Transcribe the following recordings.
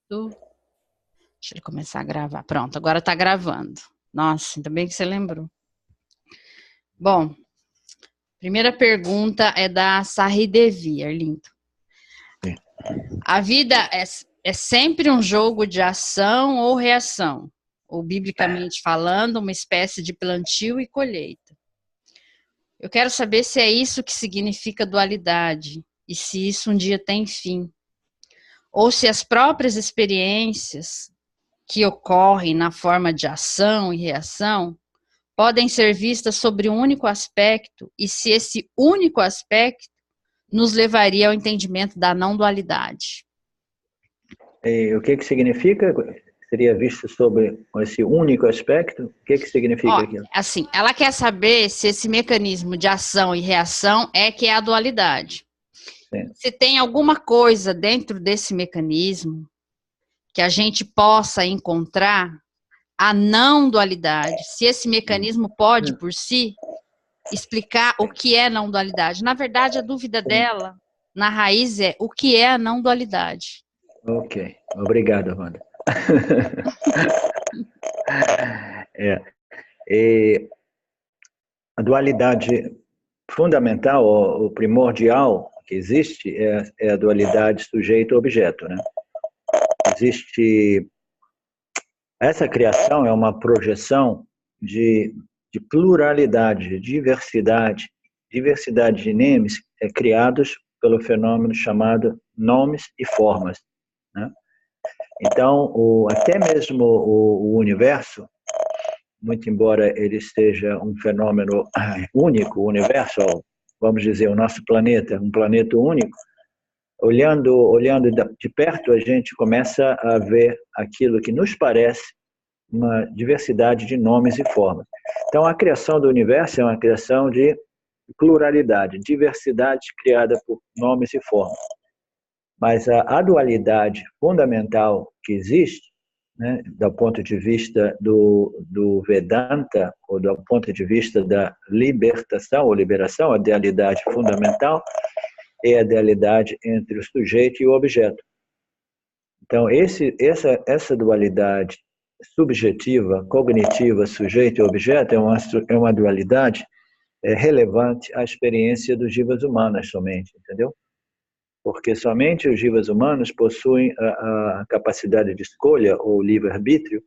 Deixa ele começar a gravar. Pronto, agora está gravando. Nossa, ainda bem que você lembrou. Bom, primeira pergunta é da Sarri Devi, Arlindo. A vida é sempre um jogo de ação ou reação? Ou, biblicamente falando, uma espécie de plantio e colheita? Eu quero saber se é isso que significa dualidade e se isso um dia tem fim. Ou se as próprias experiências que ocorrem na forma de ação e reação podem ser vistas sobre um único aspecto e se esse único aspecto nos levaria ao entendimento da não dualidade. E o que significa? Seria visto sobre esse único aspecto? O que significa aquilo? Assim, ela quer saber se esse mecanismo de ação e reação que é a dualidade. Sim. Se tem alguma coisa dentro desse mecanismo que a gente possa encontrar a não dualidade, se esse mecanismo pode, por si, explicar o que é não dualidade. Na verdade, a dúvida dela, na raiz, é o que é a não dualidade. Ok, obrigado, Wanda. A dualidade fundamental, ou primordial que existe, é a dualidade sujeito-objeto, né? Existe... Essa criação é uma projeção de pluralidade, de diversidade de names criados pelo fenômeno chamado nomes e formas, né? Então, até mesmo o universo, muito embora ele seja um fenômeno único, o universo, vamos dizer, o nosso planeta, um planeta único, olhando de perto, a gente começa a ver aquilo que nos parece uma diversidade de nomes e formas. Então, a criação do universo é uma criação de pluralidade, diversidade criada por nomes e formas. Mas a dualidade fundamental que existe, né, do ponto de vista do Vedanta, ou do ponto de vista da libertação ou liberação, a dualidade fundamental é a dualidade entre o sujeito e o objeto. Então, essa dualidade subjetiva, cognitiva, sujeito e objeto, é uma dualidade relevante à experiência dos jivas humanas somente, entendeu? Porque somente os jivas humanos possuem a capacidade de escolha, ou livre-arbítrio,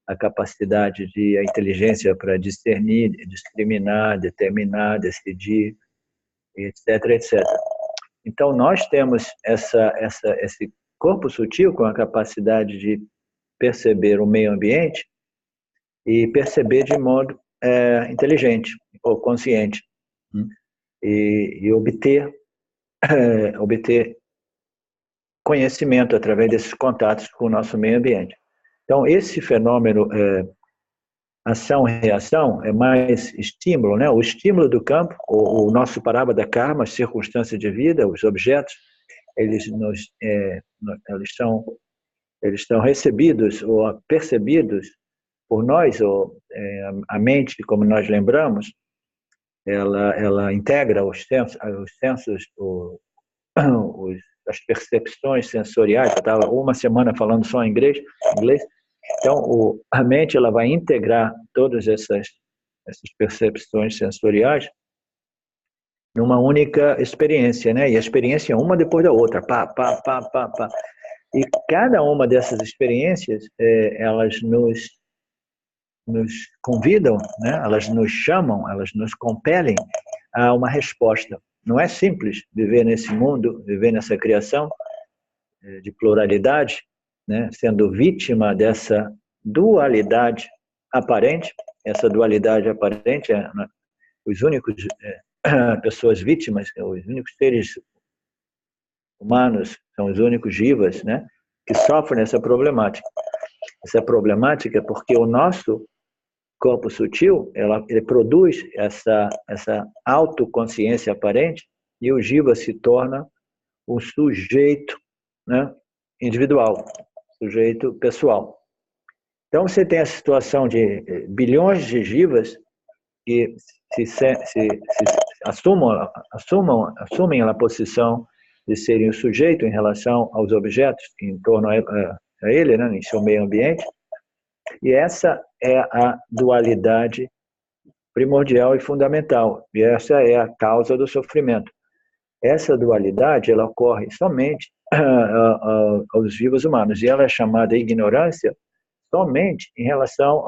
a capacidade a inteligência para discernir, discriminar, determinar, decidir, etc, etc. Então, nós temos esse corpo sutil com a capacidade de perceber o meio ambiente e perceber de modo inteligente ou consciente, e obter conhecimento através desses contatos com o nosso meio ambiente. Então, esse fenômeno ação-reação é mais estímulo, né? O estímulo do campo, o nosso parábada karma, as circunstâncias de vida, os objetos, eles são recebidos ou percebidos por nós, ou a mente, como nós lembramos, ela integra os sensos, as percepções sensoriais. Eu estava uma semana falando só em inglês. Então, a mente ela vai integrar todas essas percepções sensoriais numa única experiência, né? E a experiência é uma depois da outra, pá, pá, pá, pá, pá. E cada uma dessas experiências, elas nos convidam, né? Elas nos chamam, elas nos compelem a uma resposta. Não é simples viver nesse mundo, viver nessa criação de pluralidade, né? Sendo vítima dessa dualidade aparente. Essa dualidade aparente, os únicos pessoas vítimas, os únicos seres humanos, são os únicos jivas, né? Que sofrem essa problemática. Essa problemática é porque o nosso corpo sutil, ele produz essa autoconsciência aparente e o jiva se torna um sujeito, né, individual, sujeito pessoal. Então, você tem a situação de bilhões de jivas que assumem a posição de serem o sujeito em relação aos objetos em torno a ele, né, em seu meio ambiente. E essa é a dualidade primordial e fundamental. E essa é a causa do sofrimento. Essa dualidade ela ocorre somente aos vivos humanos. E ela é chamada ignorância somente em relação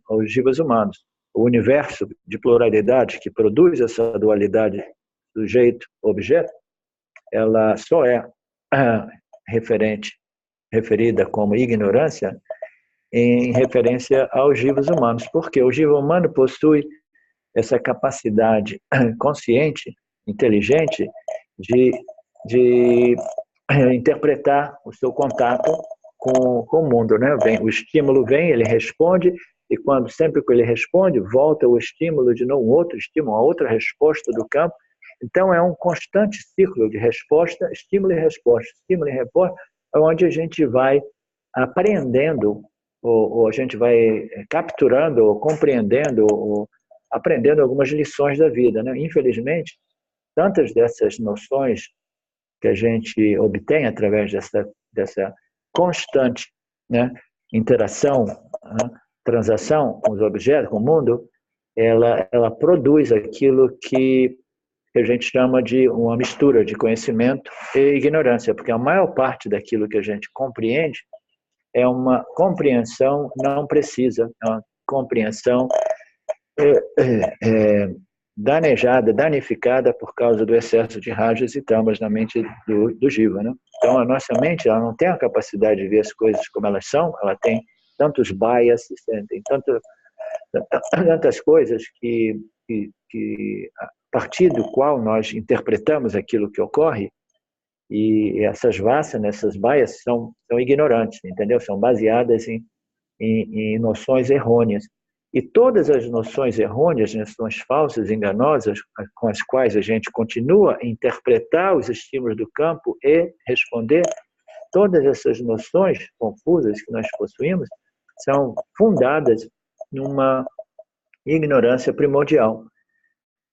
aos vivos humanos. O universo de pluralidade que produz essa dualidade sujeito-objeto, ela só é referida como ignorância em referência aos vivos humanos, porque o vivo humano possui essa capacidade consciente, inteligente, de interpretar o seu contato com o mundo, né? O estímulo vem, ele responde, e sempre que ele responde, volta o estímulo de novo, um outro estímulo, uma outra resposta do campo. Então, é um constante ciclo de resposta, estímulo e resposta, onde a gente vai aprendendo, ou a gente vai capturando, ou compreendendo, ou aprendendo algumas lições da vida, né? Infelizmente, tantas dessas noções que a gente obtém através dessa constante, né, interação, né, transação com os objetos, com o mundo, ela produz aquilo que a gente chama de uma mistura de conhecimento e ignorância, porque a maior parte daquilo que a gente compreende é uma compreensão não precisa, é uma compreensão danejada, danificada por causa do excesso de rajas e tamas na mente do jiva, né? Então, a nossa mente ela não tem a capacidade de ver as coisas como elas são, ela tem tantos biases, tem tantas coisas que a partir do qual nós interpretamos aquilo que ocorre, e essas vassanas, essas biases são ignorantes, entendeu? São baseadas em noções errôneas. E todas as noções errôneas, noções falsas, enganosas, com as quais a gente continua a interpretar os estímulos do campo e responder, todas essas noções confusas que nós possuímos são fundadas numa ignorância primordial,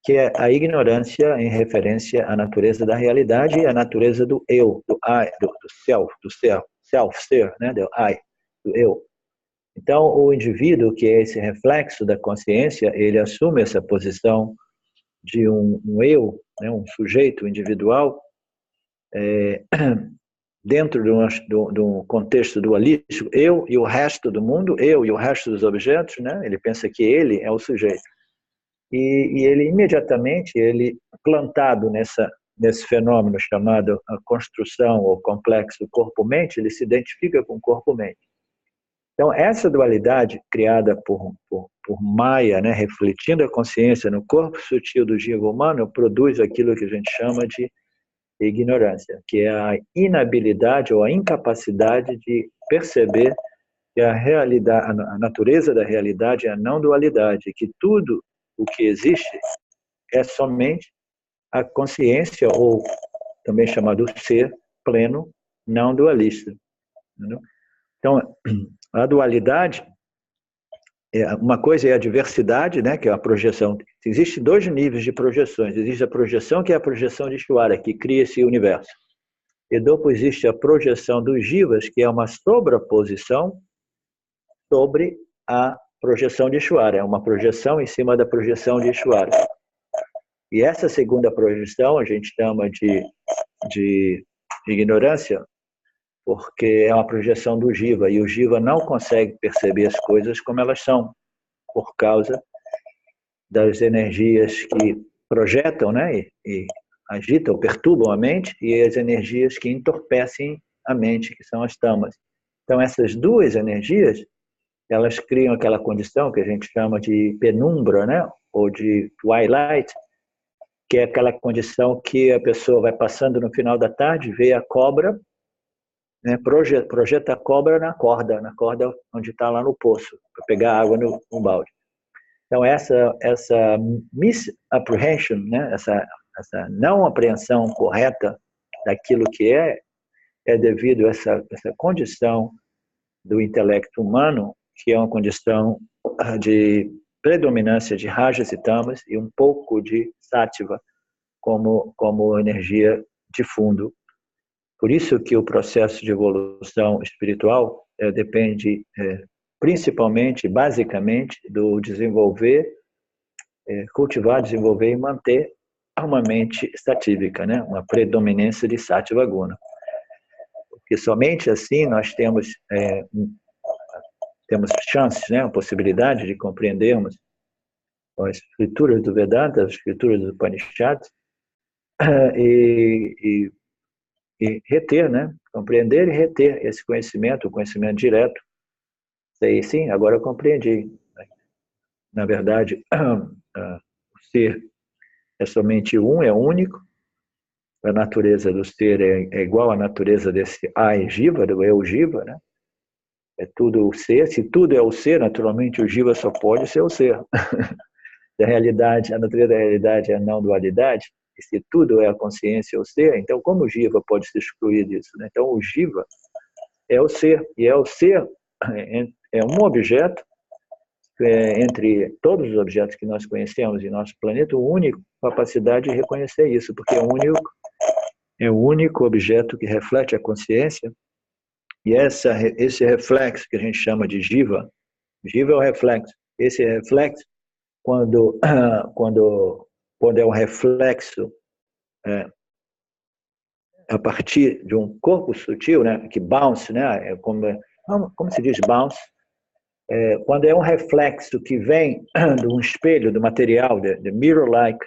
que é a ignorância em referência à natureza da realidade e à natureza do eu, do I, do self-ser, né, do I, do eu. Então, o indivíduo, que é esse reflexo da consciência, ele assume essa posição de um eu, né, um sujeito individual, dentro de um contexto dualístico, eu e o resto do mundo, eu e o resto dos objetos, né, ele pensa que ele é o sujeito. E ele, imediatamente, ele plantado nesse fenômeno chamado a construção ou complexo corpo-mente, ele se identifica com o corpo-mente. Então, essa dualidade criada por Maya, né, refletindo a consciência no corpo sutil do jiva humano, produz aquilo que a gente chama de ignorância, que é a inabilidade ou a incapacidade de perceber que a realidade, a natureza da realidade é a não dualidade, que tudo o que existe é somente a consciência, ou também chamado ser pleno, não dualista. Entendeu? Então, a dualidade, uma coisa é a diversidade, né, que é a projeção. Existem dois níveis de projeções. Existe a projeção, que é a projeção de Ishvara, que cria esse universo. E depois existe a projeção dos jivas, que é uma sobreposição sobre a projeção de Ishvara. É uma projeção em cima da projeção de Ishvara. E essa segunda projeção a gente chama de ignorância, porque é uma projeção do jiva, e o jiva não consegue perceber as coisas como elas são, por causa das energias que projetam, né, e agitam, perturbam a mente, e as energias que entorpecem a mente, que são as tamas. Então, essas duas energias, elas criam aquela condição que a gente chama de penumbra, né, ou de twilight, que é aquela condição que a pessoa vai passando no final da tarde, vê a cobra, né, projeta a cobra na corda onde está lá no poço, para pegar água no balde. Então, essa misapprehension, né, essa não apreensão correta daquilo que é devido a essa condição do intelecto humano, que é uma condição de predominância de rajas e tamas e um pouco de sattva como energia de fundo Por isso que o processo de evolução espiritual depende principalmente, basicamente, do desenvolver, cultivar, desenvolver e manter uma mente satívica, né? Uma predominância de Sattva Guna. Porque somente assim nós temos chances, né? A possibilidade de compreendermos as escrituras do Vedanta, as escrituras do Upanishads, e reter, né? Compreender e reter esse conhecimento, o conhecimento direto. Sei, sim, agora eu compreendi. Na verdade, o ser é somente um, é único. A natureza do ser é igual à natureza desse I Jiva, do eu Jiva, né? É tudo o ser. Se tudo é o ser, naturalmente o Jiva só pode ser o ser. A realidade, a natureza da realidade é a não dualidade. E se tudo é a consciência, o ser, então como o Jiva pode se excluir disso, né? Então o Jiva é o ser, e é o ser, é um objeto, entre todos os objetos que nós conhecemos em nosso planeta, o único capacidade de reconhecer isso, porque é o único objeto que reflete a consciência, e esse reflexo que a gente chama de Jiva é o reflexo. Esse reflexo, quando é um reflexo a partir de um corpo sutil, né, que bounce, né, como se diz bounce, quando é um reflexo que vem de um espelho, do material, de mirror-like,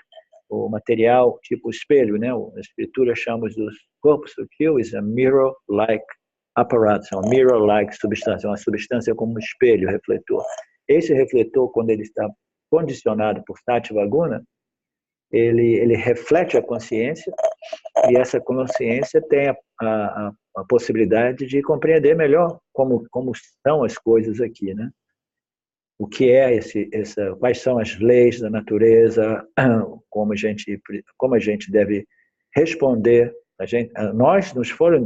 o material tipo espelho, né, a escritura chama dos corpos sutis a mirror-like apparatus, uma mirror-like substância, uma substância como um espelho, refletor. Esse refletor, quando ele está condicionado por Sattva Guna, ele reflete a consciência, e essa consciência tem a possibilidade de compreender melhor como estão as coisas aqui, né? O que é quais são as leis da natureza, como a gente deve responder. Nos foi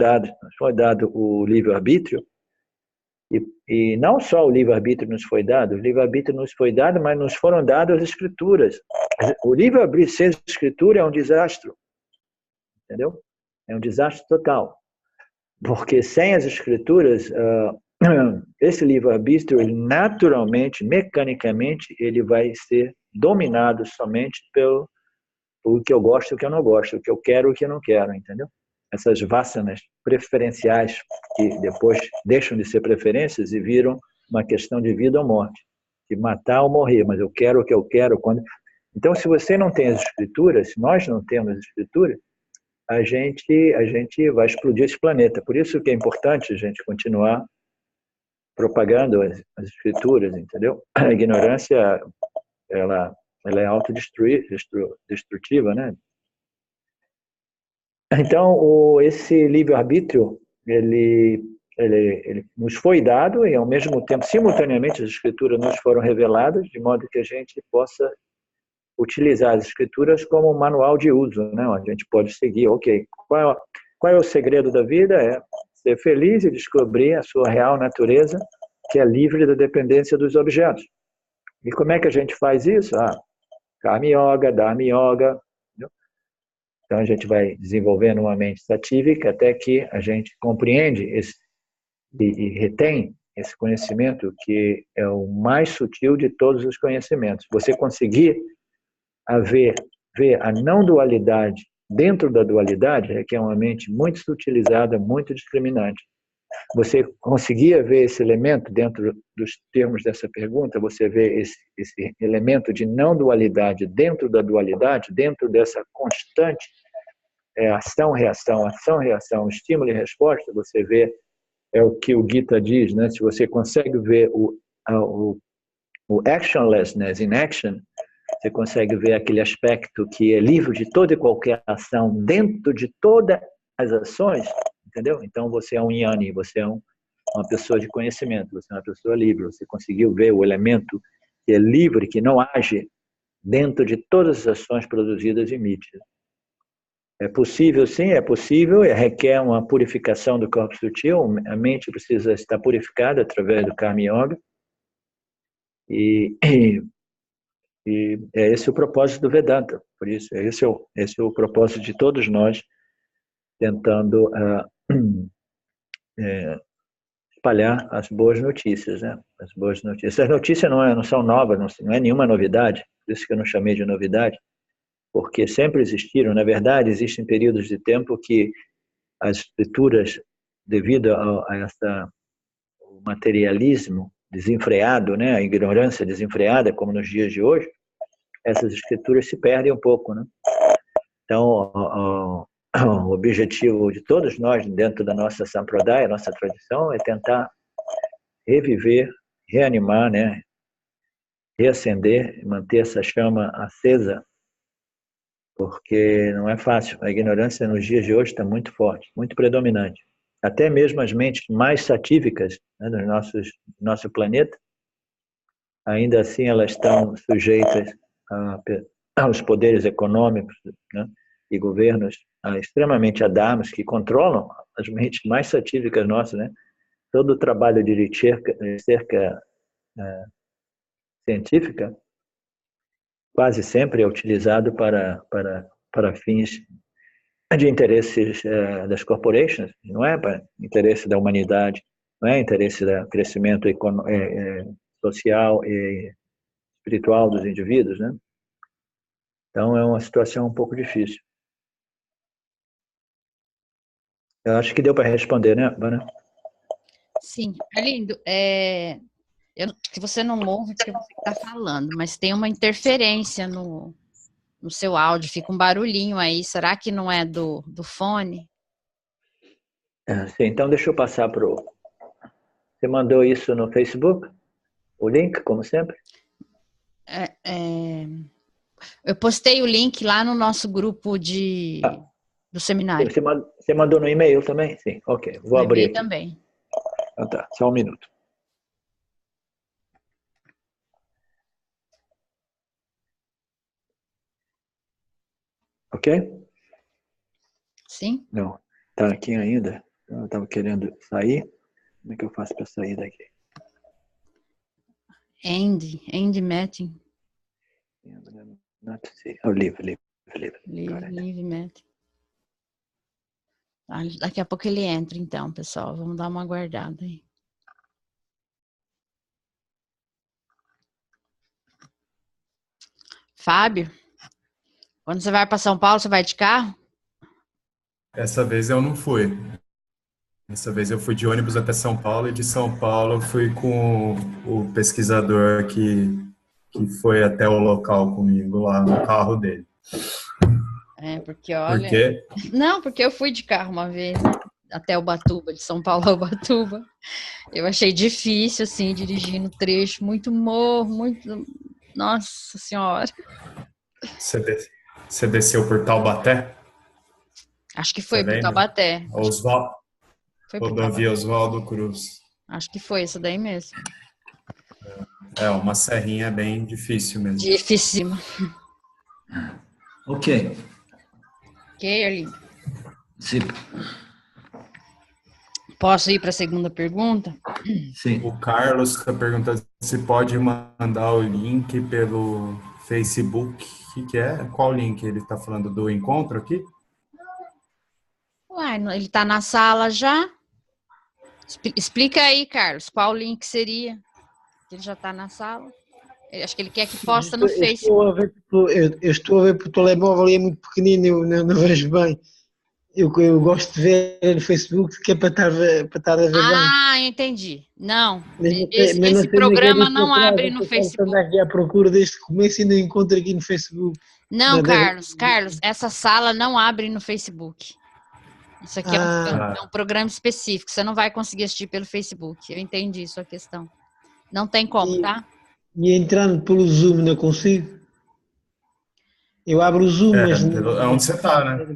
dado o livre-arbítrio, e não só o livre-arbítrio nos foi dado, o livre-arbítrio nos foi dado, mas nos foram dadas as escrituras. O livre-arbítrio sem escritura é um desastre, entendeu? É um desastre total, porque sem as escrituras, esse livre-arbítrio, ele naturalmente, mecanicamente, ele vai ser dominado somente pelo que eu gosto e o que eu não gosto, o que eu quero e o que eu não quero, entendeu? Essas vasanas preferenciais que depois deixam de ser preferências e viram uma questão de vida ou morte, de matar ou morrer, mas eu quero o que eu quero. Então, se você não tem as escrituras, se nós não temos as escrituras, a gente vai explodir esse planeta. Por isso que é importante a gente continuar propagando as escrituras, entendeu? A ignorância, ela é autodestrutiva, né? Então, esse livre-arbítrio, ele nos foi dado e, ao mesmo tempo, simultaneamente, as escrituras nos foram reveladas, de modo que a gente possa utilizar as escrituras como um manual de uso, né? Onde a gente pode seguir, ok, qual é o segredo da vida? É ser feliz e descobrir a sua real natureza, que é livre da dependência dos objetos. E como é que a gente faz isso? Karma Yoga, Dharma Yoga. Entendeu? Então a gente vai desenvolvendo uma mente satívica até que a gente compreende e retém esse conhecimento que é o mais sutil de todos os conhecimentos. Você conseguir ver a não dualidade dentro da dualidade, que é uma mente muito sutilizada, muito discriminante. Você conseguia ver esse elemento dentro dos termos dessa pergunta? Você vê esse elemento de não dualidade dentro da dualidade, dentro dessa constante ação-reação, ação-reação, estímulo e resposta? Você vê, é o que o Gita diz, né? Se você consegue ver o actionlessness in action, você consegue ver aquele aspecto que é livre de toda e qualquer ação dentro de todas as ações, entendeu? Então você é um Jnani, você é uma pessoa de conhecimento, você é uma pessoa livre, você conseguiu ver o elemento que é livre, que não age dentro de todas as ações produzidas em mídia. É possível, sim, é possível, requer uma purificação do corpo sutil, a mente precisa estar purificada através do Karma Yoga, e é esse o propósito do Vedanta. Por isso, esse é o propósito de todos nós, tentando espalhar as boas notícias, né? As boas notícias. Essas notícias não são novas, não é nenhuma novidade, por isso que eu não chamei de novidade, porque sempre existiram. Na verdade, existem períodos de tempo que as escrituras, devido a essa o materialismo desenfreado, né, a ignorância desenfreada, como nos dias de hoje, essas escrituras se perdem um pouco, né? Então, o objetivo de todos nós, dentro da nossa sampradaya, nossa tradição, é tentar reviver, reanimar, né, reacender, manter essa chama acesa, porque não é fácil. A ignorância nos dias de hoje está muito forte, muito predominante. Até mesmo as mentes mais satívicas, né, do nosso planeta, ainda assim elas estão sujeitas aos poderes econômicos, né, e governos extremamente adarmos que controlam as mentes mais satívicas nossas, né? Todo o trabalho de cerca científica quase sempre é utilizado para fins de interesses das corporations, não é para interesse da humanidade, não é interesse do crescimento social e espiritual dos indivíduos, né? Então é uma situação um pouco difícil. Eu acho que deu para responder, né, Bana? Sim, Arlindo, que você não ouve porque você está falando, mas tem uma interferência no seu áudio, fica um barulhinho aí. Será que não é do fone? Sim, então deixa eu passar para o... Você mandou isso no Facebook? O link, como sempre? Eu postei o link lá no nosso grupo do seminário. Você mandou no e-mail também? Sim, ok. Vou No abrir e-mail aqui. também. Então tá, só um minuto. Ok? Sim? Não, tá aqui ainda. Eu estava querendo sair. Como é que eu faço para sair daqui? End meeting. Not see. Oh, leave. Leave meeting. Daqui a pouco ele entra, então, pessoal. Vamos dar uma aguardada aí. Fábio, quando você vai para São Paulo, você vai de carro? Essa vez eu não fui. Dessa vez eu fui de ônibus até São Paulo e de São Paulo eu fui com o pesquisador que foi até o local comigo lá no carro dele. Porque olha... Por quê? Não, porque eu fui de carro uma vez, né? Até Ubatuba, de São Paulo a Ubatuba. Eu achei difícil, assim, dirigindo trecho, muito morro, muito... Nossa Senhora. Você desceu por Taubaté? Acho que foi Você pro lembra? Taubaté. Rodovia Oswaldo Cruz. Acho que foi isso daí mesmo. É, uma serrinha bem difícil mesmo. Dificílima. Ok. Ok, Arlindo. Sim. Posso ir para a segunda pergunta? Sim. O Carlos está perguntando se pode mandar o link pelo Facebook. O que é? Qual link? Ele está falando do encontro aqui? Uai, ele está na sala já? Explica aí, Carlos, qual link seria? Ele já está na sala? Acho que ele quer que posta no Facebook. Eu estou a ver porque o telemóvel é muito pequenino, eu não vejo bem. Eu gosto de ver no Facebook, que é para estar a ver bem. Ah, entendi. Não, Mas não esse sei onde é que é programa disso não atrás. abre no Eu estou Facebook. aqui à procura desde o começo e não encontro aqui no Facebook. Não, Carlos, essa sala não abre no Facebook. Isso aqui é um programa específico, você não vai conseguir assistir pelo Facebook. Eu entendi sua questão. Não tem como, tá? E entrando pelo Zoom não consigo? Eu abro o Zoom, mas... É onde você está, né?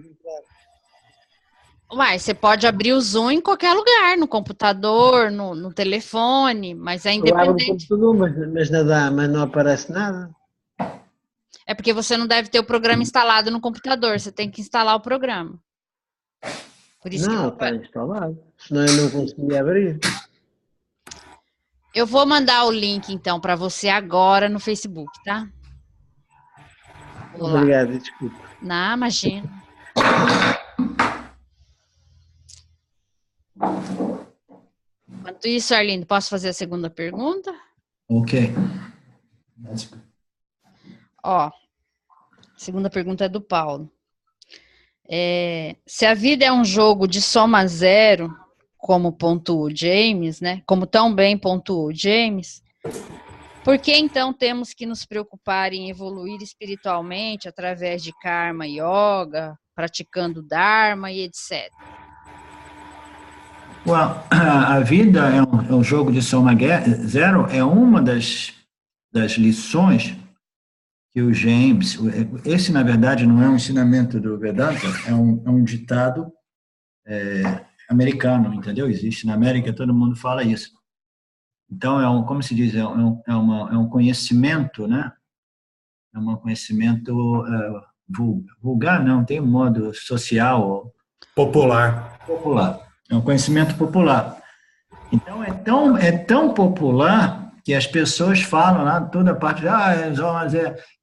Uai, você pode abrir o Zoom em qualquer lugar, no computador, no telefone, mas é Eu abro o independente. computador, mas não aparece nada. É porque você não deve ter o programa instalado no computador, você tem que instalar o programa. Por isso que Não, está instalado. Senão eu não conseguia abrir. eu vou mandar o link, então, para você agora no Facebook, tá? Obrigado, desculpa. Não, imagina. Enquanto isso, Arlindo, posso fazer a segunda pergunta? Ok. Ó, a segunda pergunta é do Paulo. Se a vida é um jogo de soma zero, como pontua o James, né? Como tão bem pontua o James, por que então temos que nos preocupar em evoluir espiritualmente através de karma yoga, praticando dharma e etc? Well, a vida é um jogo de soma zero, é uma das lições que o James, esse na verdade não é um ensinamento do Vedanta, é um ditado americano, entendeu? Existe na América, todo mundo fala isso. Então, como se diz, é um conhecimento, né? É um conhecimento vulgar, não, tem um modo social. Popular. Popular. É um conhecimento popular. Então, é tão popular que as pessoas falam lá, toda parte,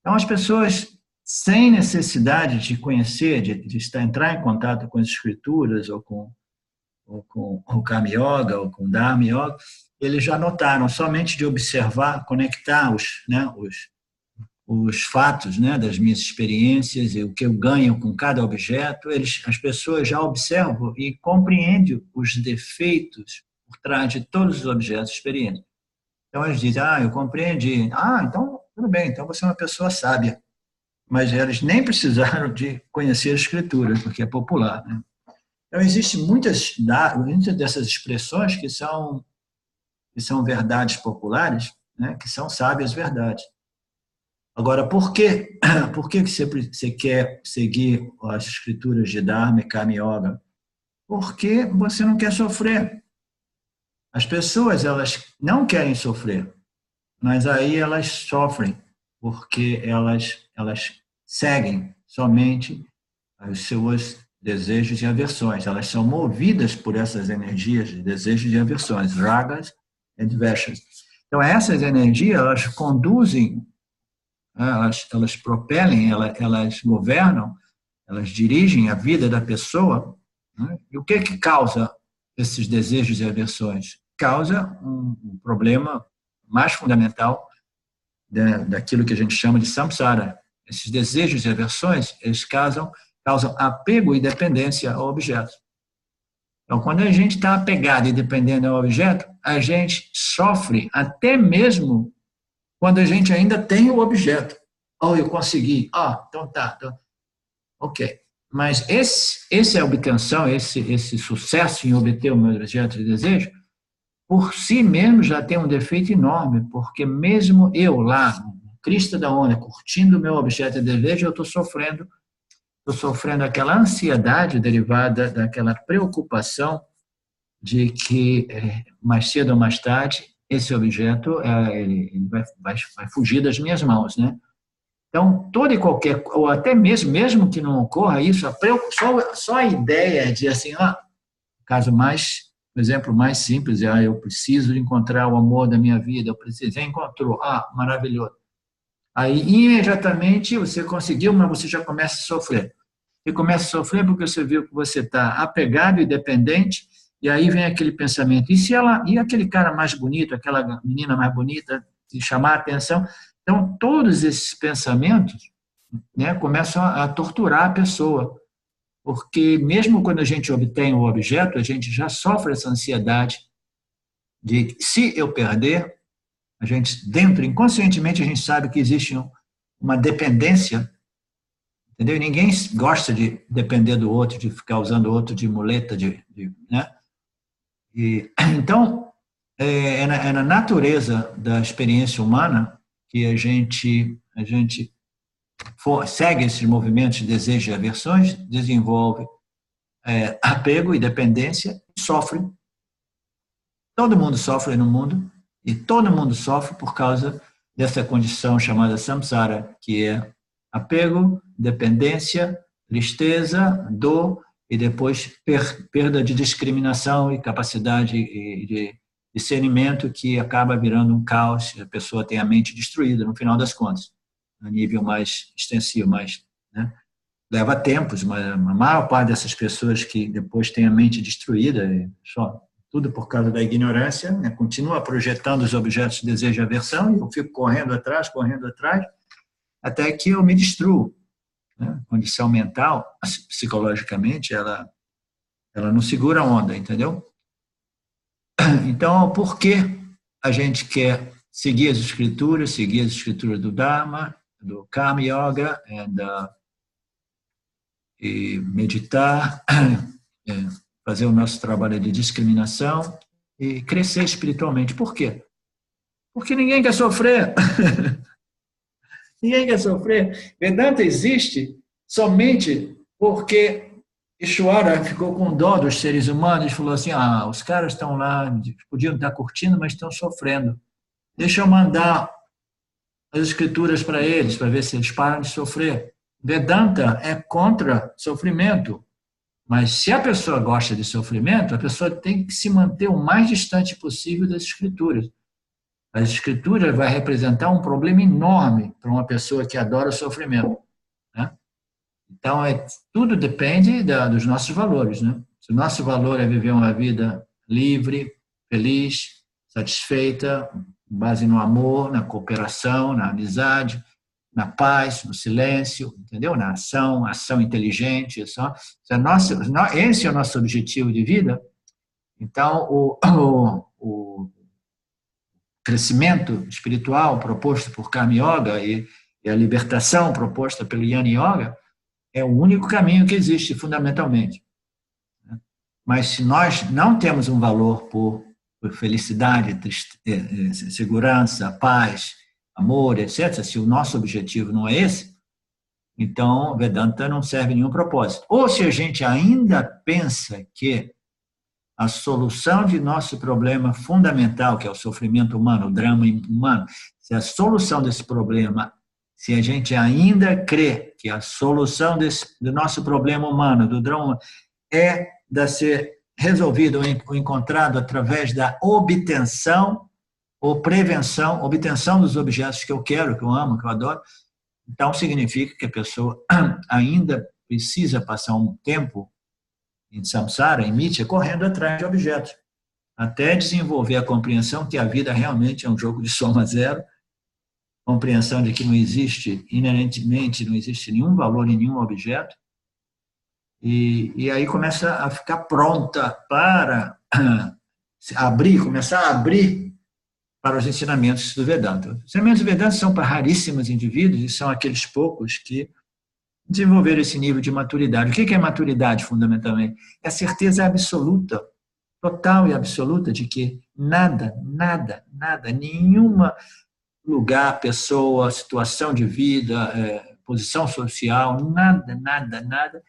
então as pessoas, sem necessidade de conhecer, de entrar em contato com as escrituras, ou com o Karma Yoga, ou com o Dharma Yoga, eles já notaram, somente de observar, conectar os fatos, né, das minhas experiências e o que eu ganho com cada objeto, as pessoas já observam e compreendem os defeitos por trás de todos os objetos experientes. Então, eles dizem, eu compreendi. Então, tudo bem, então você é uma pessoa sábia. Mas eles nem precisaram de conhecer a escritura, porque é popular, né? Então, existem muitas dessas expressões que são verdades populares, né, que são sábias verdades. Agora, por que você quer seguir as escrituras de Dharma e Karma Yoga? Porque você não quer sofrer. As pessoas, elas não querem sofrer, mas aí elas sofrem, porque elas seguem somente os seus desejos e aversões. Elas são movidas por essas energias de desejos e aversões, ragas e dveshas. Então, essas energias, elas conduzem, elas propelem, elas governam, elas dirigem a vida da pessoa, né? E o que causa esses desejos e aversões? Causa um problema mais fundamental daquilo que a gente chama de samsara. Esses desejos e aversões, eles causam apego e dependência ao objeto. Então, quando a gente está apegado e dependendo ao objeto, a gente sofre até mesmo quando a gente ainda tem o objeto. Eu consegui. Então tá. Ok. Mas essa é a obtenção, esse sucesso em obter o meu objeto de desejo, por si mesmo já tem um defeito enorme, porque mesmo eu lá, crista da onda, curtindo o meu objeto de desejo, eu estou sofrendo aquela ansiedade derivada daquela preocupação de que mais cedo ou mais tarde esse objeto ele vai fugir das minhas mãos, né? Então, toda e qualquer, ou até mesmo que não ocorra isso, só a ideia de assim, o exemplo mais simples é, eu preciso encontrar o amor da minha vida, encontrou, maravilhoso. Aí, imediatamente, você conseguiu, mas você já começa a sofrer. Você começa a sofrer porque você viu que você está apegado e dependente, e aí vem aquele pensamento, e aquele cara mais bonito, aquela menina mais bonita, te chamar a atenção? Então, todos esses pensamentos, né, começam a torturar a pessoa, porque mesmo quando a gente obtém o objeto, a gente já sofre essa ansiedade de, se eu perder, a gente, inconscientemente, a gente sabe que existe uma dependência, entendeu? E ninguém gosta de depender do outro, de ficar usando o outro de muleta, né? Então, é na natureza da experiência humana que a gente segue esses movimentos de desejo e aversões, desenvolve apego e dependência e sofre. Todo mundo sofre no mundo e todo mundo sofre por causa dessa condição chamada samsara, que é apego, dependência, tristeza, dor e depois perda de discriminação e capacidade de discernimento, que acaba virando um caos, a pessoa tem a mente destruída no final das contas, a nível mais extensivo, né? Leva tempos, mas a maior parte dessas pessoas que depois têm a mente destruída, só tudo por causa da ignorância, né? Continua projetando os objetos de desejo e aversão, e eu fico correndo atrás, até que eu me destruo. Né? A condição mental, psicologicamente, ela não segura a onda, entendeu? Então, por que a gente quer seguir as escrituras do Dharma, do Karma Yoga, e meditar, fazer o nosso trabalho de discriminação e crescer espiritualmente. Por quê? Porque ninguém quer sofrer. Ninguém quer sofrer. Vedanta existe somente porque Ishvara ficou com dó dos seres humanos e falou assim, os caras estão lá, podiam estar curtindo, mas estão sofrendo. Deixa eu mandar as escrituras para eles, para ver se eles param de sofrer. Vedanta é contra sofrimento. Mas se a pessoa gosta de sofrimento, a pessoa tem que se manter o mais distante possível das escrituras. As escrituras vai representar um problema enorme para uma pessoa que adora o sofrimento. Né? Então, tudo depende dos nossos valores. Né? Se o nosso valor é viver uma vida livre, feliz, satisfeita, com base no amor, na cooperação, na amizade, na paz, no silêncio, entendeu? Na ação inteligente. Esse é o nosso objetivo de vida. Então, o crescimento espiritual proposto por Karma Yoga e a libertação proposta pelo Jnana Yoga é o único caminho que existe, fundamentalmente. Mas se nós não temos um valor por felicidade, segurança, paz, amor, etc., se o nosso objetivo não é esse, então Vedanta não serve nenhum propósito. Ou se a gente ainda pensa que a solução de nosso problema fundamental, que é o sofrimento humano, o drama humano, se a solução desse problema, se a gente ainda crê que a solução do nosso problema humano, do drama, é de ser resolvido ou encontrado através da obtenção ou prevenção, obtenção dos objetos que eu quero, que eu amo, que eu adoro, então significa que a pessoa ainda precisa passar um tempo em samsara, em mithya, correndo atrás de objetos, até desenvolver a compreensão que a vida realmente é um jogo de soma zero, compreensão de que não existe, inerentemente, não existe nenhum valor em nenhum objeto, e aí começa a ficar pronta para começar a abrir para os ensinamentos do Vedanta. Os ensinamentos do Vedanta são para raríssimos indivíduos e são aqueles poucos que desenvolveram esse nível de maturidade. O que é maturidade, fundamentalmente? É a certeza absoluta, total e absoluta, de que nada, nenhuma lugar, pessoa, situação de vida, posição social, nada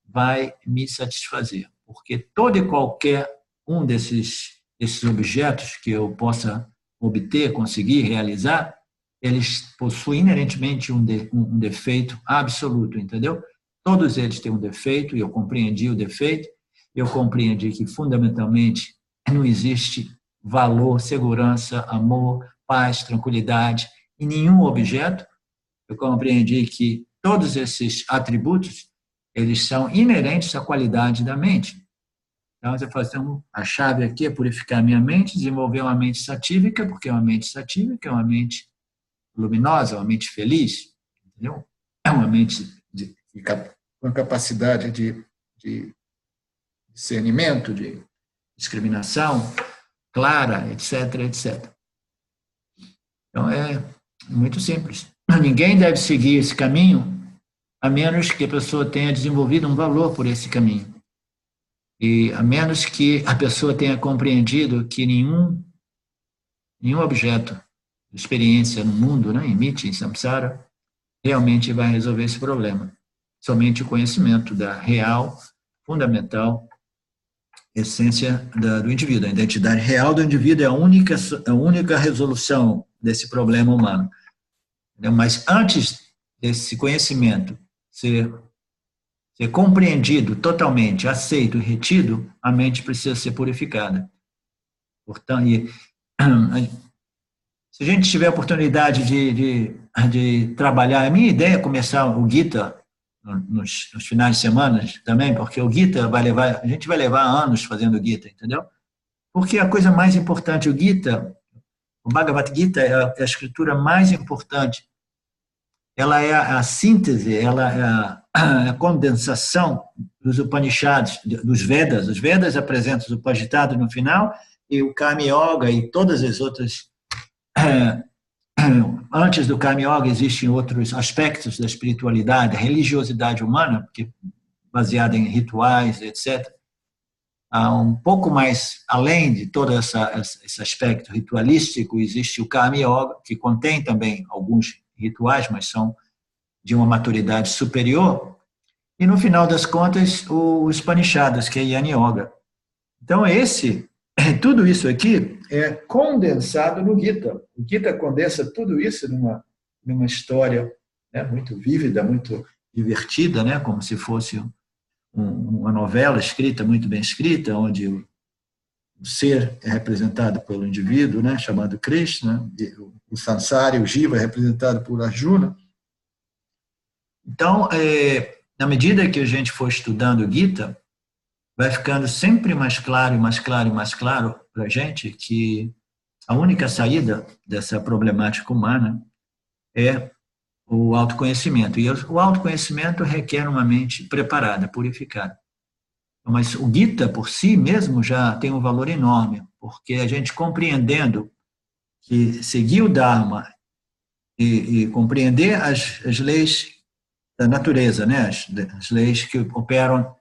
vai me satisfazer. Porque todo e qualquer um desses objetos que eu possa obter, conseguir, realizar, eles possuem inerentemente um defeito absoluto, entendeu? Todos eles têm um defeito, e eu compreendi o defeito, eu compreendi que, fundamentalmente, não existe valor, segurança, amor, paz, tranquilidade em nenhum objeto. Eu compreendi que todos esses atributos, eles são inerentes à qualidade da mente. Então, você faz a chave aqui é purificar a minha mente, desenvolver uma mente satívica, porque uma mente satívica é uma mente luminosa, uma mente feliz, entendeu? É uma mente com capacidade de discernimento, de discriminação clara, etc. Então, é muito simples. Ninguém deve seguir esse caminho a menos que a pessoa tenha desenvolvido um valor por esse caminho. E a menos que a pessoa tenha compreendido que nenhum objeto de experiência no mundo, né, em mithya, em samsara, realmente vai resolver esse problema. Somente o conhecimento da real, fundamental essência do indivíduo. A identidade real do indivíduo é a única resolução desse problema humano. Mas antes desse conhecimento ser compreendido totalmente, aceito e retido, a mente precisa ser purificada. Portanto, se a gente tiver a oportunidade de trabalhar, a minha ideia é começar o Gita nos finais de semana também, porque o Gita a gente vai levar anos fazendo o Gita, entendeu? Porque a coisa mais importante, o Gita, o Bhagavad Gita é a escritura mais importante. Ela é a síntese, ela é a condensação dos Upanishads, dos Vedas. Os Vedas apresentam os Upanishads no final, e o Karma Yoga e todas as outras. Antes do Karma Yoga existem outros aspectos da espiritualidade, a religiosidade humana, baseada em rituais, etc. Um pouco mais além de todo esse aspecto ritualístico, existe o Karma Yoga, que contém também alguns rituais, mas são de uma maturidade superior. E, no final das contas, os Upanishads, que é Jnana Yoga. Então, tudo isso aqui é condensado no Gita. O Gita condensa tudo isso numa história, né, muito vívida, muito divertida, né, como se fosse uma novela escrita, muito bem escrita, onde o ser é representado pelo indivíduo, né, chamado Krishna, o Sansara, o Jiva, é representado por Arjuna. Então, na medida que a gente for estudando o Gita, vai ficando sempre mais claro, e mais claro, e mais claro para a gente que a única saída dessa problemática humana é o autoconhecimento. E o autoconhecimento requer uma mente preparada, purificada. Mas o Gita, por si mesmo, já tem um valor enorme, porque a gente compreendendo que seguir o Dharma e compreender as leis da natureza, né? As leis que operam